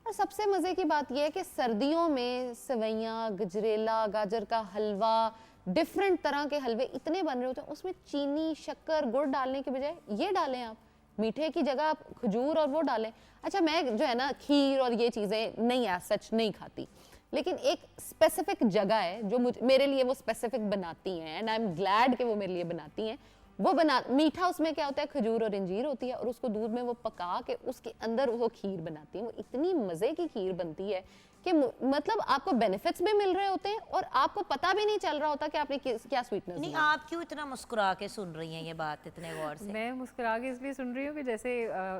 और सबसे मज़े की बात यह है कि सर्दियों में सेवइयाँ, गजरेला, गाजर का हलवा, डिफरेंट तरह के हलवे इतने बन रहे होते हैं, उसमें चीनी, शक्कर, गुड़ डालने के बजाय ये डालें आप, मीठे की जगह आप खजूर और वो डालें। अच्छा, मैं जो है ना खीर और ये चीज़ें नहीं सच नहीं खाती, लेकिन एक स्पेसिफिक जगह है जो मेरे लिए वो स्पेसिफिक बनाती हैं, एंड आई एम ग्लैड कि वो मेरे लिए बनाती हैं। वो बना मीठा, उसमें क्या होता है, खजूर और इंजीर होती है, और उसको दूध में वो पका के उसके अंदर वो खीर बनाती है। वो इतनी मज़े की खीर बनती है कि मतलब आपको बेनिफिट्स भी मिल रहे होते हैं और आपको पता भी नहीं चल रहा होता कि आपने क्या स्वीटनेस नहीं, दी। आप क्यों इतना मुस्कुरा के सुन रही हैं ये बात इतने गौर से? मैं मुस्कुरा के इसलिए सुन रही हूँ कि जैसे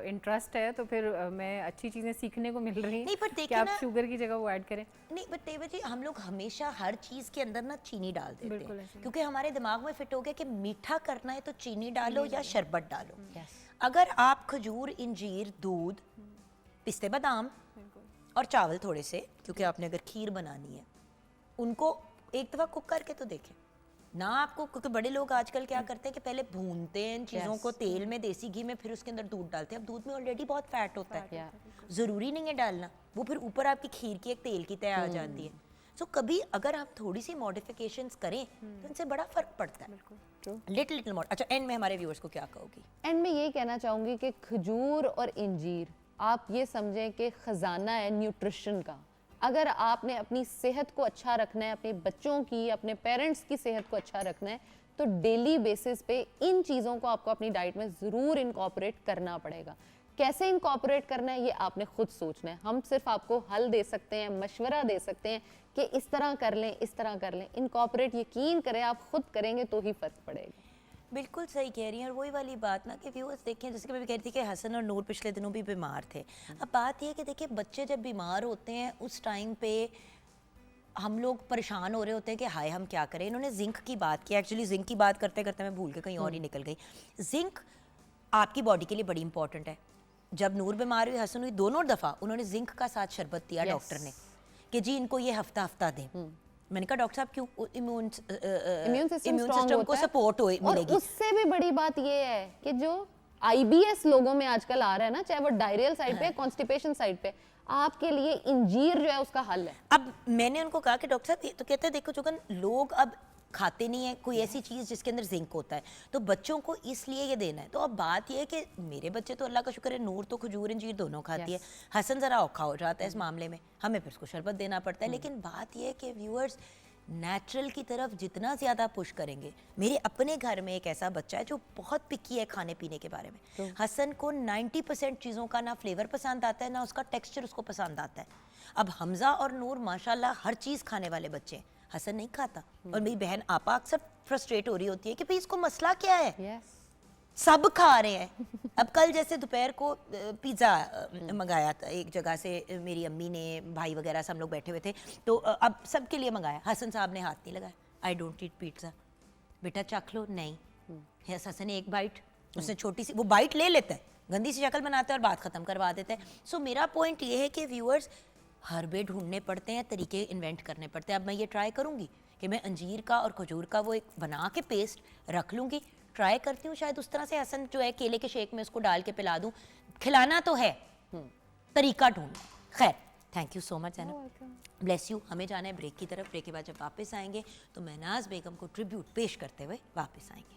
इंटरेस्ट है तो फिर मैं अच्छी चीज़ें सीखने को मिल रही नहीं, पर हैं कि देखिए आप ना- शुगर की जगह वो ऐड करें। नहीं बट तेवर जी, हम लोग हमेशा हर चीज के अंदर ना चीनी डाल देते बिल्कुल हैं ऐसे ही। क्योंकि हमारे दिमाग में फिट हो गया कि मीठा करना है तो चीनी डालो या शरबत डालो। Yes. अगर आप खजूर, इंजीर, दूध, पिस्ते बादाम और चावल थोड़े से, क्योंकि आपने अगर खीर बनानी है, उनको एक दफ़ा कुक करके तो देखें ना आपको, क्योंकि बड़े लोग आजकल क्या करते हैं कि पहले भूनते हैं इन चीज़ों को तेल में, देसी घी में, फिर उसके अंदर दूध डालते हैं। अब दूध में ऑलरेडी बहुत फैट होता है, Yeah. ज़रूरी नहीं है डालना, वो फिर ऊपर आपकी खीर की एक तेल की तय आ जाती है। सो कभी अगर आप थोड़ी सी मॉडिफिकेशंस करें तो इनसे बड़ा फ़र्क पड़ता है। Little mod. अच्छा, एंड में हमारे व्यूअर्स को क्या कहोगी? एंड मैं ये कहना चाहूँगी कि खजूर और इंजीर आप ये समझें कि ख़जाना है न्यूट्रिशन का। अगर आपने अपनी सेहत को अच्छा रखना है, अपने बच्चों की, अपने पेरेंट्स की सेहत को अच्छा रखना है, तो डेली बेसिस पे इन चीज़ों को आपको अपनी डाइट में ज़रूर इनकॉर्पोरेट करना पड़ेगा। कैसे इनकॉर्पोरेट करना है ये आपने खुद सोचना है। हम सिर्फ आपको हल दे सकते हैं, मशवरा दे सकते हैं कि इस तरह कर लें, इस तरह कर लें। इनकॉर्पोरेट यकीन करें, आप खुद करेंगे तो ही फ़र्क पड़ेगा। बिल्कुल सही कह रही हैं। और वही वाली बात ना कि व्यूअर्स देखें, जैसे कि मैं भी कह रही थी कि हसन और नूर पिछले दिनों भी बीमार थे। अब बात यह है कि देखिए, बच्चे जब बीमार होते हैं उस टाइम पे हम लोग परेशान हो रहे होते हैं कि हाय हम क्या करें। इन्होंने जिंक की बात की, एक्चुअली जिंक की बात करते करते मैं भूल के कहीं और ही निकल गई। जिंक आपकी बॉडी के लिए बड़ी इंपॉर्टेंट है। जब नूर बीमार हुई, हसन हुई, दोनों दफ़ा उन्होंने जिंक का साथ शरबत दिया डॉक्टर ने कि जी इनको ये हफ्ता हफ्ता दें। मैंने कहा डॉक्टर साहब क्यों, इम्यून सिस्टम को सपोर्ट और मिलेगी। उससे भी बड़ी बात ये है कि जो IBS लोगों में आजकल आ रहा है ना, चाहे वो डायरियल साइड पे, कॉन्स्टिपेशन साइड पे, आपके लिए इंजीर जो है उसका हल है। अब मैंने उनको कहा कि डॉक्टर साहब, ये तो कहते हैं देखो चुकन लोग अब खाते नहीं है कोई ऐसी चीज़ जिसके अंदर जिंक होता है, तो बच्चों को इसलिए ये देना है। तो अब बात ये है कि मेरे बच्चे तो अल्लाह का शुक्र है, नूर तो खजूर इंजीर दोनों खाती है, हसन ज़रा औखा हो जाता है इस मामले में, हमें फिर उसको शरबत देना पड़ता है। लेकिन बात ये है कि व्यूअर्स नेचुरल की तरफ जितना ज़्यादा पुश करेंगे। मेरे अपने घर में एक ऐसा बच्चा है जो बहुत पिकी है खाने पीने के बारे में। हसन को 90% चीज़ों का ना फ्लेवर पसंद आता है, ना उसका टेक्सचर उसको पसंद आता है। अब हमज़ा और नूर माशाल्लाह हर चीज़ खाने वाले बच्चे हैं, हसन नहीं खाता। और मेरी बहन आपा अक्सर फ्रस्ट्रेट हो रही होती है कि भाई इसको मसला क्या है, यस सब खा रहे हैं। अब कल जैसे दोपहर को पिज़्ज़ा मंगाया था एक जगह से, मेरी अम्मी ने, भाई वगैरह सब लोग बैठे हुए थे, तो अब सबके लिए मंगाया। हसन साहब ने हाथ नहीं लगाया, आई डोंट ईट पिज़्ज़ा। बेटा चख लो, नहीं। यस, हसन ने एक बाइट, उसने छोटी सी वो बाइट ले लेता है, गंदी सी शक्ल बनाता है और बात ख़त्म करवा देता है। सो मेरा पॉइंट ये है कि व्यूअर्स हरबे ढूंढने पड़ते हैं, तरीके इन्वेंट करने पड़ते हैं। अब मैं ये ट्राई करूँगी कि मैं अंजीर का और खजूर का वो एक बना के पेस्ट रख लूँगी, ट्राई करती हूँ, शायद उस तरह से हसन जो है केले के शेक में उसको डाल के पिला दूँ। खिलाना तो है, तरीका ढूंढना। खैर, thank you so much Zainab, bless you. हमें जाना है ब्रेक की तरफ। ब्रेक के बाद जब वापस आएंगे तो महनाज बेगम को ट्रिब्यूट पेश करते हुए वापस आएंगे।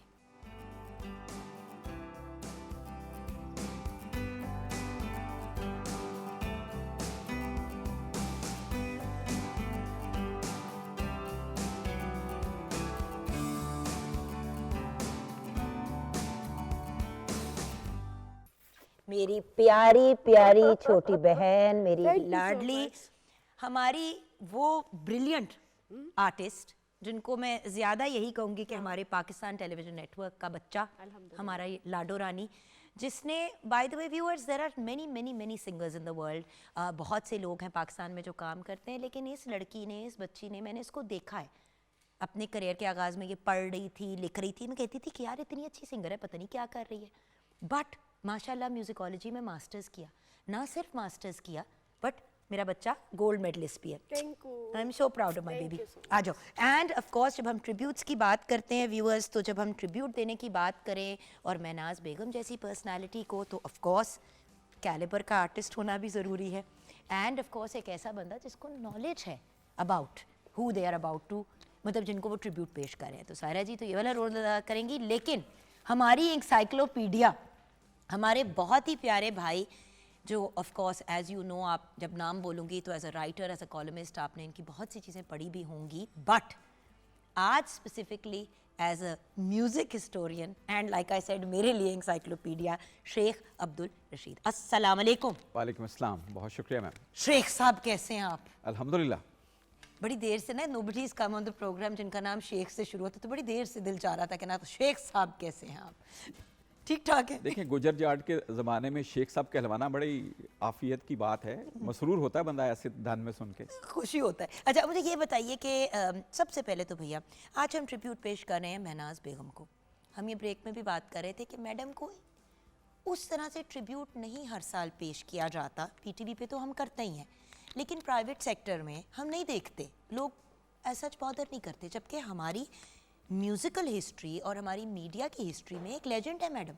मेरी प्यारी प्यारी छोटी बहन, मेरी लाडली, हमारी वो ब्रिलियंट आर्टिस्ट जिनको मैं ज़्यादा यही कहूँगी कि हमारे पाकिस्तान टेलीविज़न नेटवर्क का बच्चा, हमारा ये लाडो रानी, जिसने, by the way viewers, there are many many many singers in the world. बहुत से लोग हैं पाकिस्तान में जो काम करते हैं, लेकिन इस लड़की ने, इस बच्ची ने, मैंने इसको देखा है अपने करियर के आगाज़ में। ये पढ़ रही थी, लिख रही थी, मैं कहती थी कि यार इतनी अच्छी सिंगर है, पता नहीं क्या कर रही है। बट माशाल्लाह म्यूजिकोलॉजी में मास्टर्स किया, ना सिर्फ मास्टर्स किया बट मेरा बच्चा गोल्ड मेडलिस्ट भी है। Thank you. I am so proud of my baby. आ जाओ। एंड ऑफ कोर्स जब हम ट्रिब्यूट्स की बात करते हैं व्यूअर्स, तो जब हम ट्रिब्यूट देने की बात करें और महनाज बेगम जैसी पर्सनालिटी को, तो ऑफ कोर्स कैलिबर का आर्टिस्ट होना भी ज़रूरी है। एंड ऑफ कोर्स एक ऐसा बंदा जिसको नॉलेज है about who they are about to, मतलब जिनको वो ट्रिब्यूट पेश कर रहे हैं। तो सायरा जी तो ये वाला रोल अदा करेंगी, लेकिन हमारी एनसाइक्लोपीडिया, हमारे बहुत ही प्यारे भाई जो of course as you know, आप जब नाम बोलूँगी तो as a writer, as a columnist आपने इनकी बहुत सी चीज़ें पढ़ी भी होंगी, बट आज specifically as a music historian and like I said मेरे लिए एनसाइक्लोपीडिया, शेख अब्दुल रशीद। अस्सलाम वालेकुम। वालेकुम अस्सलाम, बहुत शुक्रिया मैम। शेख साहब कैसे हैं आप? अल्हम्दुलिल्लाह। बड़ी देर से ना nobody is come on the programme जिनका नाम शेख से शुरू होता, तो बड़ी देर से दिल चाह रहा था कि ना, तो शेख साहब कैसे हैं आप? ठीक ठाक है। देखिए, गुजर जाट के ज़माने में शेख साहब कहलवाना बड़ी आफियत की बात है, मसरूर होता है बंदा ऐसे धन में सुन के, खुशी होता है। अच्छा मुझे ये बताइए कि सबसे पहले तो भैया आज हम ट्रिब्यूट पेश कर रहे हैं महनाज बेगम को। हम ये ब्रेक में भी बात कर रहे थे कि मैडम को उस तरह से ट्रिब्यूट नहीं हर साल पेश किया जाता। पीटीवी पे तो हम करते ही हैं, लेकिन प्राइवेट सेक्टर में हम नहीं देखते, लोग ऐसा बॉदर नहीं करते। जबकि हमारी म्यूज़िकल हिस्ट्री और हमारी मीडिया की हिस्ट्री में एक लेजेंड है मैडम,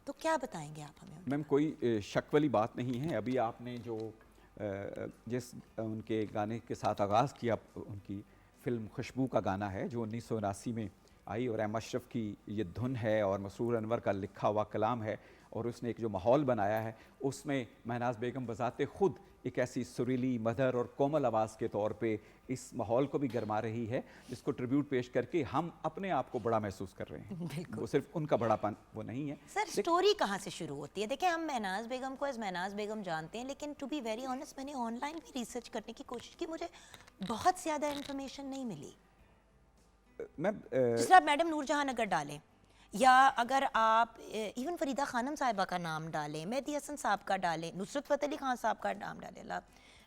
तो क्या बताएंगे आप हमें? मैम कोई शक वाली बात नहीं है। अभी आपने जो जिस उनके गाने के साथ आगाज़ किया, उनकी फिल्म खुशबू का गाना है जो 1979 में आई, और एम अशरफ की ये धुन है और मसरूर अनवर का लिखा हुआ कलाम है, और उसने एक जो माहौल बनाया है उसमें महनाज बेगम बजाते खुद एक ऐसी सुरीली, मधुर और कोमल आवाज़ के तौर पे इस माहौल को भी गरमा रही है, जिसको ट्रिब्यूट पेश करके हम अपने आप को बड़ा महसूस कर रहे हैं। वो सिर्फ उनका बड़ापन वो नहीं है। सर स्टोरी कहाँ से शुरू होती है? देखिए हम महनाज बेगम को एज महनाज बेगम जानते हैं, लेकिन टू बी वेरी ऑनेस्ट मैंने ऑनलाइन भी रिसर्च करने की कोशिश की, मुझे बहुत ज़्यादा इन्फॉर्मेशन नहीं मिली। मैं जिस तरह आप मैडम नूरजहां अगर डालें, या अगर आप इवन फरीदा खानम साहिबा का नाम डालें, मेहदी हसन साहब का डालें, नुसरत फ़तेह अली खान साहब का नाम डालें,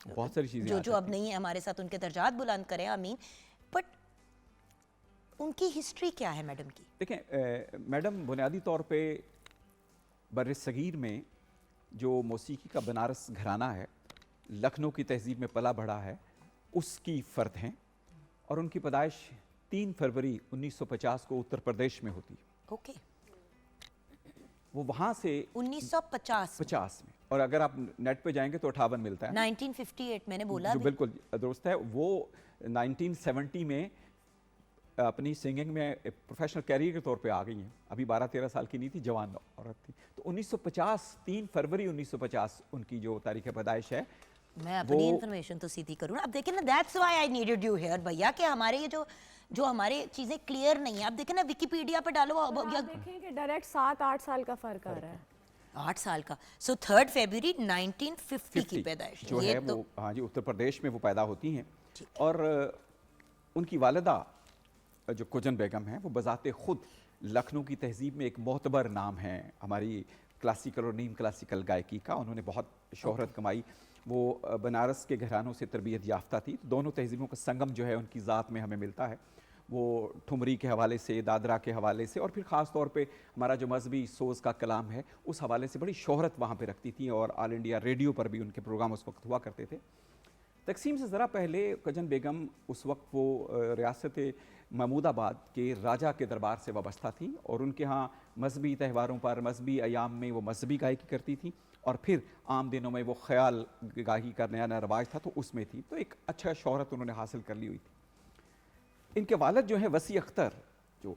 बहुत सारी चीज़ें जो अब नहीं है हमारे साथ, उनके दर्जात बुलंद करें, आमीन। बट उनकी हिस्ट्री क्या है मैडम की? देखें, मैडम बुनियादी तौर पे बर्र-ए-सगीर में जो मौसीकी का बनारस घराना है, लखनऊ की तहजीब में पला बढ़ा है, उसकी फ़र्द हैं, और उनकी पैदाइश 3 फरवरी 1950 को उत्तर प्रदेश में होती है। ओके। वो वहाँ से 1950 में, और अगर आप नेट पे जाएंगे तो 58 मिलता है। 1958 मैंने बोला जो भी। बिल्कुल दुरुस्त है। वो 1970 में अपनी सिंगिंग में प्रोफेशनल कैरियर के तौर पे आ गई हैं। अभी 12-13 साल की नहीं थी, जवान औरत थी। तो 1950 3 फरवरी 1950 उनकी जो तारीख़ पैदाइश है, मैं अपनी इन्फॉर्मेशन तो सीधी करूँ ना। अब देखिए ना, that's why I needed you here भैया, कि हमारे ये जो हमारे चीजें क्लियर नहीं है। अब देखिए ना, विकिपीडिया पे डालो आप देखें कि डायरेक्ट 7-8 साल का फर्क आ रहा है। 8 साल का। सो 3 फरवरी 1950 की पैदाइश जो ये है तो वो, हाँ जी, उत्तर प्रदेश में वो पैदा होती हैं। और उनकी वालिदा जो कुजन बेगम है, वो बजाते खुद लखनऊ की तहजीब में एक मोतबर नाम है हमारी क्लासिकल और नीम क्लासिकल गायकी का। उन्होंने बहुत शोहरत कमाई। वो बनारस के घरानों से तरबियत याफ्ता थी। दोनों तहजीबों का संगम जो है उनकी ज़ात में हमें मिलता है। वो ठुमरी के हवाले से, दादरा के हवाले से, और फिर ख़ास तौर पे हमारा जो मजहबी सोज़ का कलाम है उस हवाले से बड़ी शोहरत वहाँ पे रखती थी। और ऑल इंडिया रेडियो पर भी उनके प्रोग्राम उस वक्त हुआ करते थे। तकसीम से ज़रा पहले कुजन बेगम उस वक्त वो रियासत महमूदाबाद के राजा के दरबार से वाबस्ता थी, और उनके यहाँ मजहबी त्यौहारों पर, मजहबी अयाम में वो मजहबी गायकी करती थी, और फिर आम दिनों में वो ख्याल गायकी का नया नया रवाज था तो उसमें थी। तो एक अच्छा शोहरत उन्होंने हासिल कर ली हुई थी। इनके वालिद जो है वसी अख्तर, जो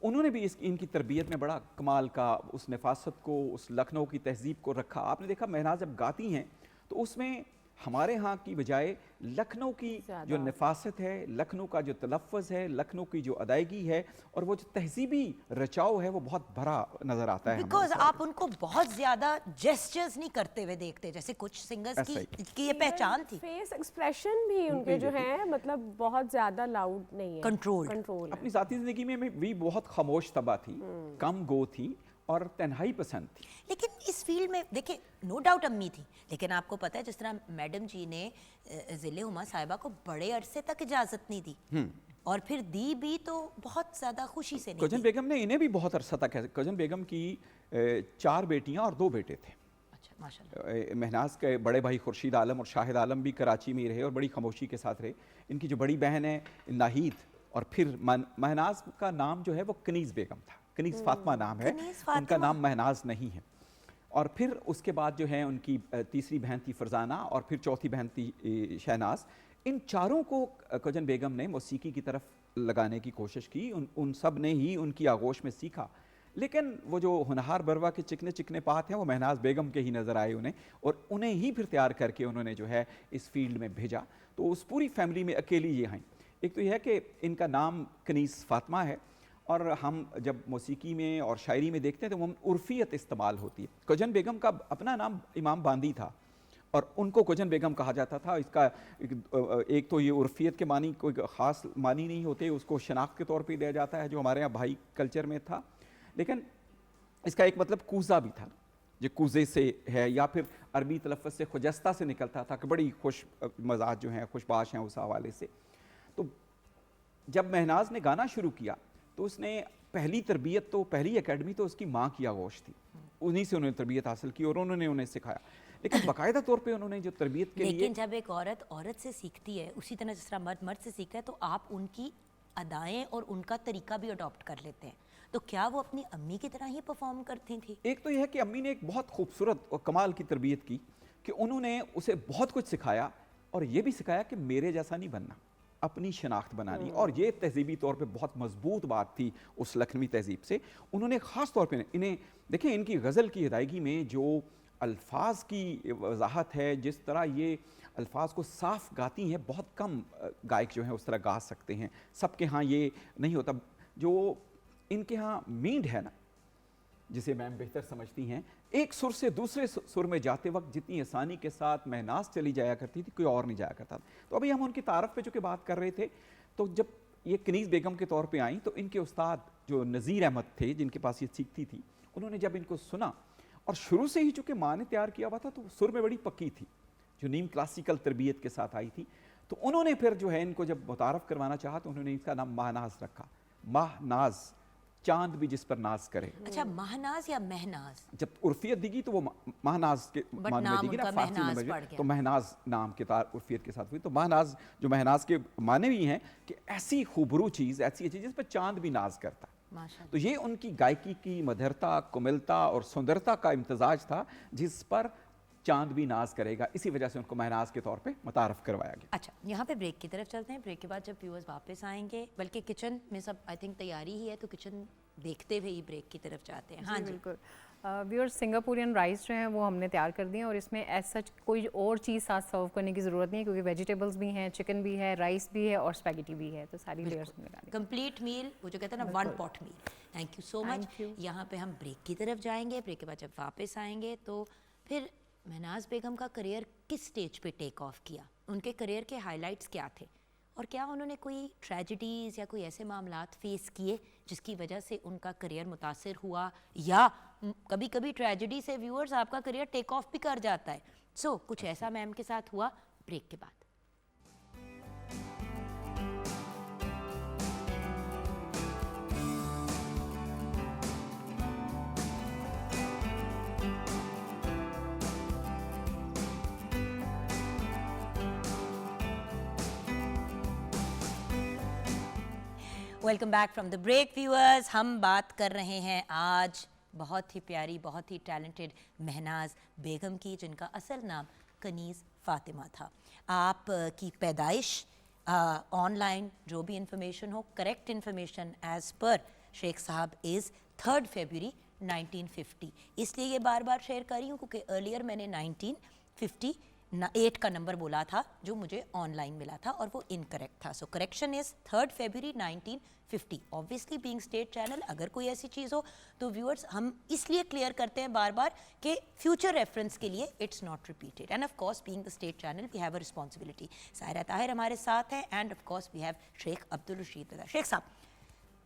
उन्होंने भी इनकी तरबियत में बड़ा कमाल का उस नफासत को, उस लखनऊ की तहजीब को रखा। आपने देखा महनाज जब गाती हैं तो उसमें हमारे यहाँ की बजाय लखनऊ की जो नफासत है, लखनऊ का जो तलफ़्फ़ुज़ है, लखनऊ की जो अदायगी है, और वो जो तहजीबी रचाव है, वो बहुत भरा नज़र आता है। बिकॉज आप उनको बहुत ज्यादा जेस्चर्स नहीं करते हुए देखते, जैसे कुछ सिंगर्स की ये पहचान थी। फेस एक्सप्रेशन भी उनके जो हैं मतलब बहुत ज्यादा लाउड नहीं है, कंट्रोल अपनी ज़ाती ज़िंदगी में भी बहुत खामोश तबा थी, कम गो थी और तन्हाई पसंद थी। लेकिन इस फील्ड में देखिए, नो डाउट अम्मी थी, लेकिन आपको पता है जिस तरह मैडम जी ने ज़िले हुमा साहिबा को बड़े अरसे तक इजाज़त नहीं दी, और फिर दी भी तो बहुत ज़्यादा खुशी से नहीं कुजन दी। बेगम ने इन्हें भी बहुत अरसा तक, कुजन बेगम की 4 बेटियां और 2 बेटे थे। अच्छा, माशाल्लाह। महनाज के बड़े भाई खुर्शीद आलम और शाहिद आलम भी कराची में ही रहे और बड़ी खामोशी के साथ रहे। इनकी जो बड़ी बहन है नाहिद, और फिर महनाज का नाम जो है वो कनीज़ बेगम था। कनीज़ फातिमा नाम है, उनका नाम महनाज नहीं है। और फिर उसके बाद जो है उनकी तीसरी बहन थी फरजाना, और फिर चौथी बहन थी शहनाज। इन चारों को कुजन बेगम ने मौसीकी की तरफ लगाने की कोशिश की। उन सब ने ही उनकी आगोश में सीखा, लेकिन वो जो होनहार बरवा के चिकने चिकने पात हैं वो महनाज बेगम के ही नज़र आए उन्हें, और उन्हें ही फिर तैयार करके उन्होंने जो है इस फील्ड में भेजा। तो उस पूरी फैमिली में अकेली ये हैं। एक तो यह है कि इनका नाम कनीज़ फातिमा है, और हम जब मौसीकी में और शायरी में देखते हैं तो वो उर्फियत इस्तेमाल होती है। कुजन बेगम का अपना नाम इमाम बांदी था, और उनको कुजन बेगम कहा जाता था। इसका एक तो ये उर्फियत के मानी कोई ख़ास मानी नहीं होते, उसको शनाख्त के तौर पे दिया जाता है, जो हमारे यहाँ भाई कल्चर में था। लेकिन इसका एक मतलब कूज़ा भी था, जो कूज़े से है, या फिर अरबी तलफ़्फ़ुज़ से खुजस्ता से निकलता था कि बड़ी खुश मजाज जो हैं, खुशबाश हैं उस हवाले से। तो जब महनाज ने गाना शुरू किया तो उसने पहली तरबियत, तो पहली एकेडमी तो उसकी माँ की आगोश थी, उन्हीं से उन्होंने तरबियत हासिल की और उन्होंने उन्हें सिखाया। लेकिन बाकायदा तौर पे उन्होंने जो तरबियत के लिए, लेकिन जब एक औरत से सीखती है, उसी तरह जिस तरह मर्द से सीखता है, तो आप उनकी अदाएं और उनका तरीका भी अडॉप्ट कर लेते हैं। तो क्या वो अपनी अम्मी की तरह ही परफॉर्म करती थी? एक तो यह है कि अम्मी ने एक बहुत खूबसूरत और कमाल की तरबियत की कि उन्होंने उसे बहुत कुछ सिखाया, और ये भी सिखाया कि मेरे जैसा नहीं बनना, अपनी शनाख्त बनानी। और ये तहजीबी तौर पे बहुत मजबूत बात थी उस लखनवी तहजीब से। उन्होंने ख़ास तौर पे इन्हें देखें, इनकी गज़ल की अदायगी में जो अल्फाज की वजाहत है, जिस तरह ये अल्फाज को साफ गाती हैं, बहुत कम गायक जो हैं उस तरह गा सकते हैं। सबके यहाँ ये नहीं होता। जो इनके यहाँ मींड है ना, जिसे मैम बेहतर समझती हैं, एक सुर से दूसरे सुर में जाते वक्त जितनी आसानी के साथ महनाज चली जाया करती थी, कोई और नहीं जाया करता था। तो अभी हम उनकी तारफ़ पे चूँकि बात कर रहे थे, तो जब ये कनीज़ बेगम के तौर पे आई तो इनके उस्ताद जो नज़ीर अहमद थे, जिनके पास ये सीखती थी, उन्होंने जब इनको सुना, और शुरू से ही चूँकि माँ ने तैयार किया हुआ था, तो सुर में बड़ी पक्की थी, जो नीम क्लासिकल तरबियत के साथ आई थी। तो उन्होंने फिर जो है इनको जब मुतारफ़ करवाना चाहा तो उन्होंने इसका नाम महनाज रखा। महनाज, चांद भी जिस पर नाज करे। अच्छा, महनाज या महनाज? जब उर्फियत दिगी तो वो महनाज के मान में दिगी ना, फारसी में, तो महनाज नाम के तार उर्फियत के साथ हुई। तो महनाज जो महनाज के माने भी हैं कि ऐसी खूबरू चीज़, ऐसी चीज़ जिस पर चांद भी नाज करता। तो ये उनकी गायकी की मधुरता, कुमिलता और सुंदरता का इम्तजाज था, जिस पर चांद भी नाज करेगा। इसी वजह से उनको महनाज के तौर पे मुतारफ़ करवाया गया। अच्छा, यहाँ पे ब्रेक की तरफ चलते हैं। ब्रेक के बाद जब व्यूअर्स वापस आएंगे, बल्कि किचन में सब आई थिंक तैयारी ही है, तो किचन देखते हुए ही ब्रेक की तरफ जाते हैं। हाँ जी, बिल्कुल। व्यूअर्स सिंगापुरियन राइस जो हैं वो हमने तैयार कर दिए हैं और इसमें एज सच कोई और चीज़ साथ सर्व करने की ज़रूरत नहीं है क्योंकि वेजिटेबल्स भी हैं, चिकन भी है, राइस भी है और स्पैगेटी भी है, तो सारी लेयर्स हमने डाली। कंप्लीट मील, वो जो कहते हैं ना one pot meal. Thank you so much. यहाँ पे हम ब्रेक की तरफ जाएंगे, ब्रेक के बाद जब वापस आएंगे तो फिर महनाज बेगम का करियर किस स्टेज पे टेक ऑफ किया, उनके करियर के हाइलाइट्स क्या थे और क्या उन्होंने कोई ट्रेजिडीज़ या कोई ऐसे मामलात फेस किए जिसकी वजह से उनका करियर मुतासिर हुआ, या कभी कभी ट्रेजिडी से व्यूअर्स आपका करियर टेक ऑफ भी कर जाता है। सो कुछ ऐसा मैम के साथ हुआ ब्रेक के बाद। Welcome back from the break viewers. हम बात कर रहे हैं आज बहुत ही प्यारी, बहुत ही टैलेंटेड महनाज बेगम की, जिनका असल नाम कनीज़ फ़ातिमा था। आप की पैदाइश ऑनलाइन जो भी इंफॉर्मेशन हो, correct information as per Sheikh साहब इज़ 3 फरवरी 1950। इसलिए ये बार बार शेयर कर रही हूँ क्योंकि अर्लियर मैंने 1958 का नंबर बोला था जो मुझे ऑनलाइन मिला था और वो इनकरेक्ट था। So correction is 3 February 1950। Obviously being state channel, अगर कोई ऐसी चीज़ हो तो व्यूअर्स हम इसलिए क्लियर करते हैं बार बार कि फ्यूचर रेफरेंस के लिए it's not repeated. And of course being the state channel we have a responsibility. Saira Tahir हमारे साथ हैं and of course we have Sheikh Abdul Rashid Raza. Sheikh साहब,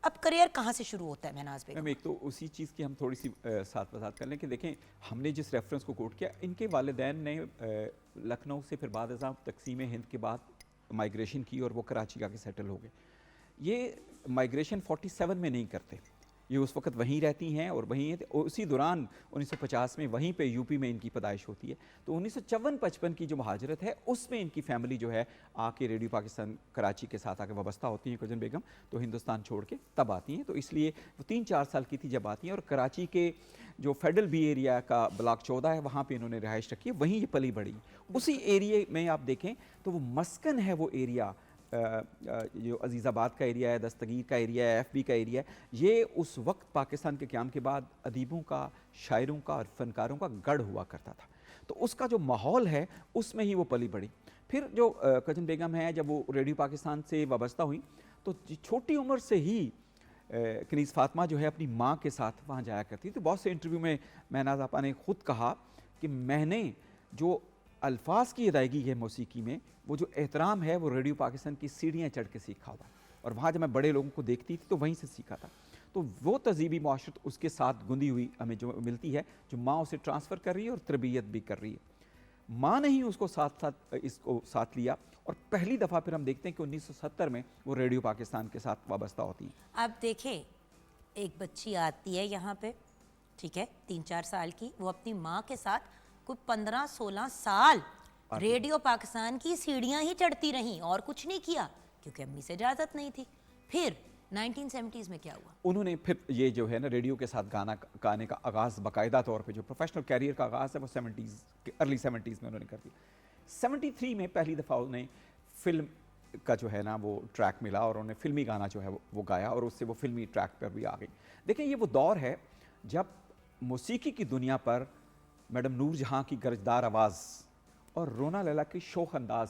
अब करियर कहाँ से शुरू होता है महनाज बेगम? मैम एक तो उसी चीज़ की हम थोड़ी सी साथ बसात कर लें कि देखें, हमने जिस रेफरेंस को कोट किया, इनके वालिदैन ने लखनऊ से फिर बाद अज़ां तकसीम हिंद के बाद माइग्रेशन की और वो कराची आके सेटल हो गए। ये माइग्रेशन 47 में नहीं करते, ये उस वक्त वहीं रहती हैं और वहीं उसी दौरान 1950 में वहीं पे यूपी में इनकी पैदाइश होती है। तो 1954-55 की जो महाजरत है उसमें इनकी फैमिली जो है आके रेडियो पाकिस्तान कराची के साथ आके वाबस्ता होती हैं कजन बेगम, तो हिंदुस्तान छोड़ के तब आती हैं। तो इसलिए वो 3-4 साल की थी जब आती हैं और कराची के जो फेडरल बी एरिया का ब्लॉक 14 है वहाँ पर इन्होंने रिहाइश रखी है, वहीं ये पली बढ़ी। उसी एरिए में आप देखें तो वो मस्कन है, वो एरिया जो अजीज़ाबाद का एरिया है, दस्तगीर का एरिया है, FB का एरिया है, ये उस वक्त पाकिस्तान के क़याम के बाद अदीबों का, शायरों का और फ़नकारों का गढ़ हुआ करता था। तो उसका जो माहौल है उसमें ही वो पली बढ़ी। फिर जो कजन बेगम है, जब वो रेडियो पाकिस्तान से वाबस्ता हुई तो छोटी उम्र से ही कनीज़ फ़ातिमा जो है अपनी माँ के साथ वहाँ जाया करती। तो बहुत से इंटरव्यू में महनाज आपा ने ख़ुद कहा कि मैंने जो अल्फाज की अदायगी है मौसीकी में, वो जो एहतराम है वो रेडियो पाकिस्तान की सीढ़ियाँ चढ़ के सीखा हुआ, और वहाँ जब मैं बड़े लोगों को देखती थी तो वहीं से सीखा था। तो वो तहज़ीबी माशरत उसके साथ गुंदी हुई हमें जो मिलती है, जो माँ उसे ट्रांसफ़र कर रही है और तरबियत भी कर रही है। माँ ने ही उसको इसको साथ लिया और पहली दफ़ा फिर हम देखते हैं कि 1970 में वो रेडियो पाकिस्तान के साथ वाबस्ता होती है। अब देखें, एक बच्ची आती है यहाँ पे, ठीक है, 3-4 साल की, वो अपनी माँ के साथ कुछ 15-16 साल रेडियो पाकिस्तान की सीढ़ियाँ ही चढ़ती रहीं और कुछ नहीं किया क्योंकि अम्मी से इजाज़त नहीं थी। फिर 1970s में क्या हुआ? उन्होंने फिर ये जो है ना रेडियो के साथ गाने का आगाज़ बाकायदा तौर पे जो प्रोफेशनल कैरियर का आगाज़ है वो 70s के अर्ली 70s में उन्होंने कर दिया। 73 में पहली दफ़ा उन्हें फिल्म का जो है ना वो ट्रैक मिला और उन्होंने फिल्मी गाना जो है वो गाया और उससे वो फिल्मी ट्रैक पर भी आ गई। देखें, ये वो दौर है जब मौसीकी की दुनिया पर मैडम नूर जहाँ की गरजदार आवाज़ और रोना लैला की शोख अंदाज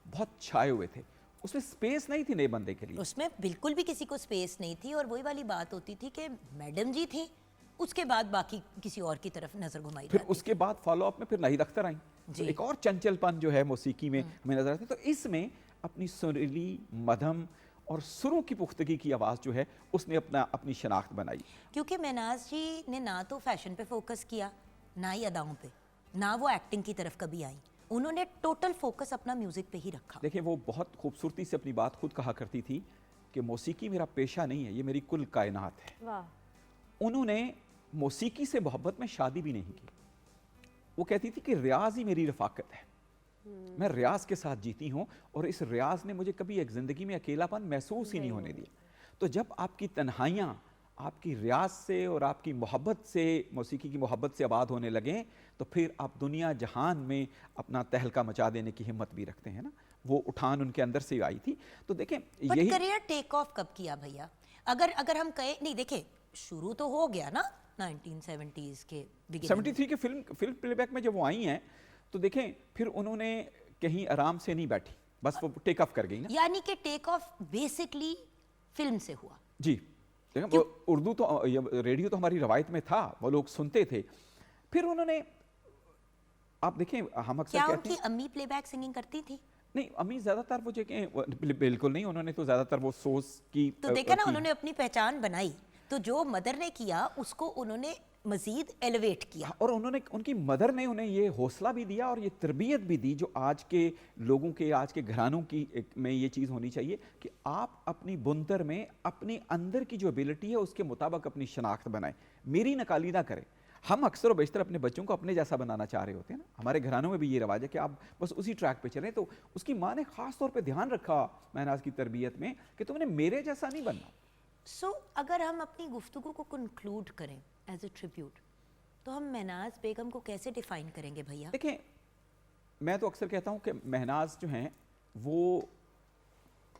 बहुत छाए हुए थे। उसमें स्पेस नहीं थी नए बंदे के लिए, उसमें बिल्कुल भी किसी को स्पेस नहीं थी। और वही वाली बात होती थी कि मैडम जी थी, उसके बाद बाकी किसी और की तरफ नजर घुमाई फिर जाती। उसके बाद फॉलो अप में फिर नाहिद अख्तर आई, तो एक और चंचलपन जो है मौसीकी में हमें नजर आती है। तो इसमें अपनी सुरीली मधम और सुरों की पुख्तगी की आवाज़ जो है उसने अपनी शनाख्त बनाई। क्योंकि महनाज जी ने ना तो फैशन पे फोकस किया, ना ही अदाओं पे, ना वो एक्टिंग की तरफ कभी आई। उन्होंने टोटल फोकस अपना म्यूजिक पे ही रखा। देखिए, वो बहुत खूबसूरती से अपनी बात खुद कहा करती थी कि मौसीकी मेरा पेशा नहीं है, ये मेरी कुल कायनात है। वाह। उन्होंने मौसीकी से मोहब्बत में शादी भी नहीं की। वो कहती थी कि रियाज ही मेरी रफाकत है, मैं रियाज के साथ जीती हूँ और इस रियाज ने मुझे कभी एक ज़िंदगी में अकेलापन महसूस ही नहीं होने दिया। तो जब आपकी तन्हाइयाँ आपकी रियाज से और आपकी मोहब्बत से, मौसीकी की मोहब्बत से आबाद होने लगें, तो फिर आप दुनिया जहान में अपना तहलका मचा देने की हिम्मत भी रखते हैं ना। वो उठान उनके अंदर से आई थी। तो देखें, यही करियर टेक ऑफ कब किया भैया? अगर हम कहें, नहीं देखें, शुरू तो हो गया ना, 1970s के beginning 73 के फिल्म प्लेबैक में जब वो आई हैं तो देखें फिर उन्होंने कहीं आराम से नहीं बैठी, बस वो टेक ऑफ कर गई ना। यानी कि टेक ऑफ बेसिकली फिल्म से हुआ। जी देखें वो उर्दू तो रेडियो तो हमारी रवायत में था, वो लोग सुनते थे। फिर उन्होंने, आप देखें हम अक्सर क्या कहते उनकी हैं अम्मी प्लेबैक सिंगिंग करती थी? नहीं, अम्मी ज्यादातर वो बिल्कुल नहीं, उन्होंने तो ज्यादातर वो सोस की तो देखा ना, उन्होंने अपनी पहचान बनाई, तो जो मदर ने किया उसको उन्होंने मजीद एलिवेट किया। और उन्होंने, उनकी मदर ने उन्हें ये हौसला भी दिया और ये तरबियत भी दी जो आज के लोगों के, आज के घरानों की में ये चीज़ होनी चाहिए कि आप अपनी बुनतर में अपने अंदर की जो एबिलिटी है उसके मुताबिक अपनी शनाख्त बनाएं, मेरी नकाली ना करें। हम अक्सर और बेशतर अपने बच्चों को अपने जैसा बनाना चाह रहे होते हैं ना, हमारे घरानों में भी ये रवाज है कि आप बस उसी ट्रैक पे चलें। तो उसकी माँ ने ख़ास तौर पे ध्यान रखा महनाज की तरबियत में कि तुमने मेरे जैसा नहीं बनना। सो अगर हम अपनी गुफ्तगू को कंक्लूड करें एज ए ट्रिब्यूट, तो हम महनाज बेगम को कैसे डिफाइन करेंगे भैया? देखें, मैं तो अक्सर कहता हूँ कि महनाज जो हैं वो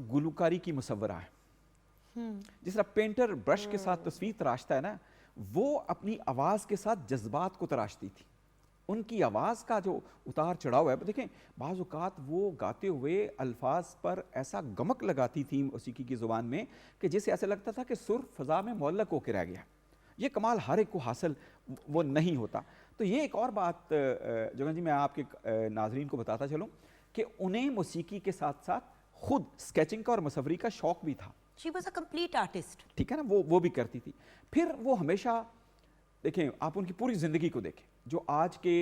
गुलकारी की मुसव्वरा है। जिस तरह पेंटर ब्रश के साथ तस्वीर तराशता है ना, वो अपनी आवाज़ के साथ जज्बात को तराशती थी। उनकी आवाज़ का जो उतार चढ़ाव है, देखें बाज़ औक़ात वो गाते हुए अल्फाज पर ऐसा गमक लगाती थी मौसीकी की ज़ुबान में कि जैसे ऐसे लगता था कि सुर फ़ज़ा में मुअल्लक़ होकर रह गया। ये कमाल हर एक को हासिल वो नहीं होता। तो ये एक और बात जगन जी मैं आपके नाज़रीन को बताता चलूँ कि उन्हें मौसीकी के साथ साथ खुद स्केचिंग का और मुसव्वरी का शौक़ भी था। She was a complete artist. ठीक है ना, वो भी करती थी। फिर वो हमेशा, देखें आप उनकी पूरी ज़िंदगी को देखें, जो आज के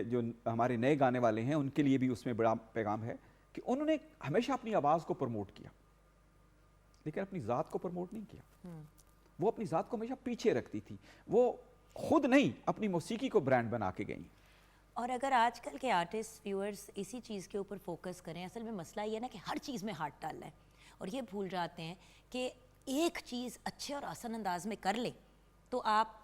जो हमारे नए गाने वाले हैं उनके लिए भी उसमें बड़ा पैगाम है कि उन्होंने हमेशा अपनी आवाज़ को प्रमोट किया, लेकिन अपनी ज़ात को प्रमोट नहीं किया। वो अपनी ज़ात को हमेशा पीछे रखती थी, वो खुद नहीं अपनी मौसीकी को ब्रांड बना के गई। और अगर आजकल के आर्टिस्ट व्यूअर्स इसी चीज़ के ऊपर फोकस करें, असल में मसला ये है ना कि हर चीज़ में हाथ डालना है और ये भूल जाते हैं कि एक चीज़ अच्छे और आसान अंदाज में कर ले तो आप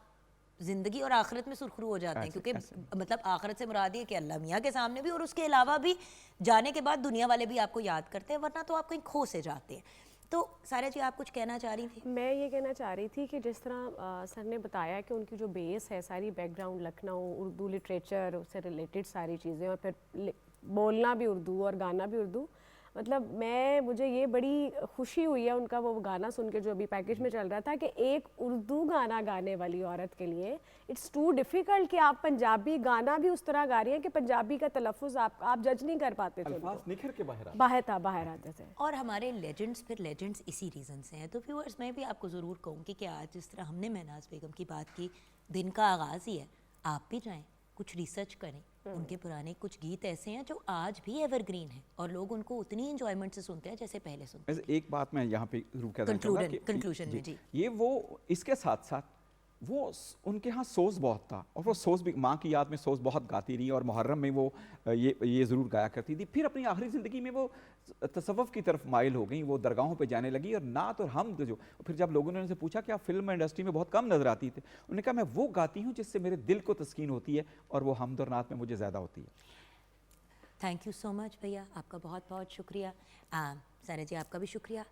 ज़िंदगी और आखिरत में सुरखरू हो जाते हैं। क्योंकि मतलब आखिरत से मुराद ये कि अल्लाह मियाँ के सामने भी और उसके अलावा भी जाने के बाद दुनिया वाले भी आपको याद करते हैं, वरना तो आप कहीं खो से जाते हैं। तो सारा जी आप कुछ कहना चाह रही थी? मैं ये कहना चाह रही थी कि जिस तरह सर ने बताया कि उनकी जो बेस है, सारी बैकग्राउंड लखनऊ, उर्दू लिटरेचर उससे रिलेटेड सारी चीज़ें, और फिर बोलना भी उर्दू और गाना भी उर्दू, मतलब मुझे ये बड़ी खुशी हुई है उनका वो गाना सुन के जो अभी पैकेज में चल रहा था कि एक उर्दू गाना गाने वाली औरत के लिए इट्स टू डिफ़िकल्ट कि आप पंजाबी गाना भी उस तरह गा रही हैं कि पंजाबी का तलफ़ुज़ आप जज नहीं कर पाते थे, अल्फाज निखर के बाहर आते थे। और हमारे लेजेंड्स फिर लेजेंड्स इसी रीज़न से हैं। तो व्यूअर्स मैं भी आपको ज़रूर कहूँगी कि आज जिस तरह हमने महनाज बेगम की बात की, दिन का आगाज़ ही है, आप भी जाएँ कुछ रिसर्च करें। उनके पुराने कुछ गीत ऐसे हैं जो आज भी एवरग्रीन हैं और लोग उनको उतनी इंजॉयमेंट से सुनते हैं जैसे पहले सुनते हैं। एक बात मैं यहाँ पे जरूर कहना चाहूँगा कि कंक्लूजन में जी, ये वो इसके साथ साथ वो उनके यहाँ सोज बहुत था और वो सोज भी माँ की याद में सोज बहुत गाती रही और मुहर्रम में वो ये ज़रूर गाया करती थी। फिर अपनी आखिरी ज़िंदगी में वो तसव्वुफ़ की तरफ माइल हो गई, वो दरगाहों पे जाने लगी और नात और हमद जो, फिर जब लोगों ने उनसे पूछा कि आप फिल्म इंडस्ट्री में बहुत कम नज़र आती थे, उन्होंने कहा मैं वो गाती हूँ जिससे मेरे दिल को तस्कीन होती है और वो हमद और नात में मुझे ज़्यादा होती है। थैंक यू सो मच भैया, आपका बहुत बहुत शुक्रिया। सारा जी आपका भी शुक्रिया।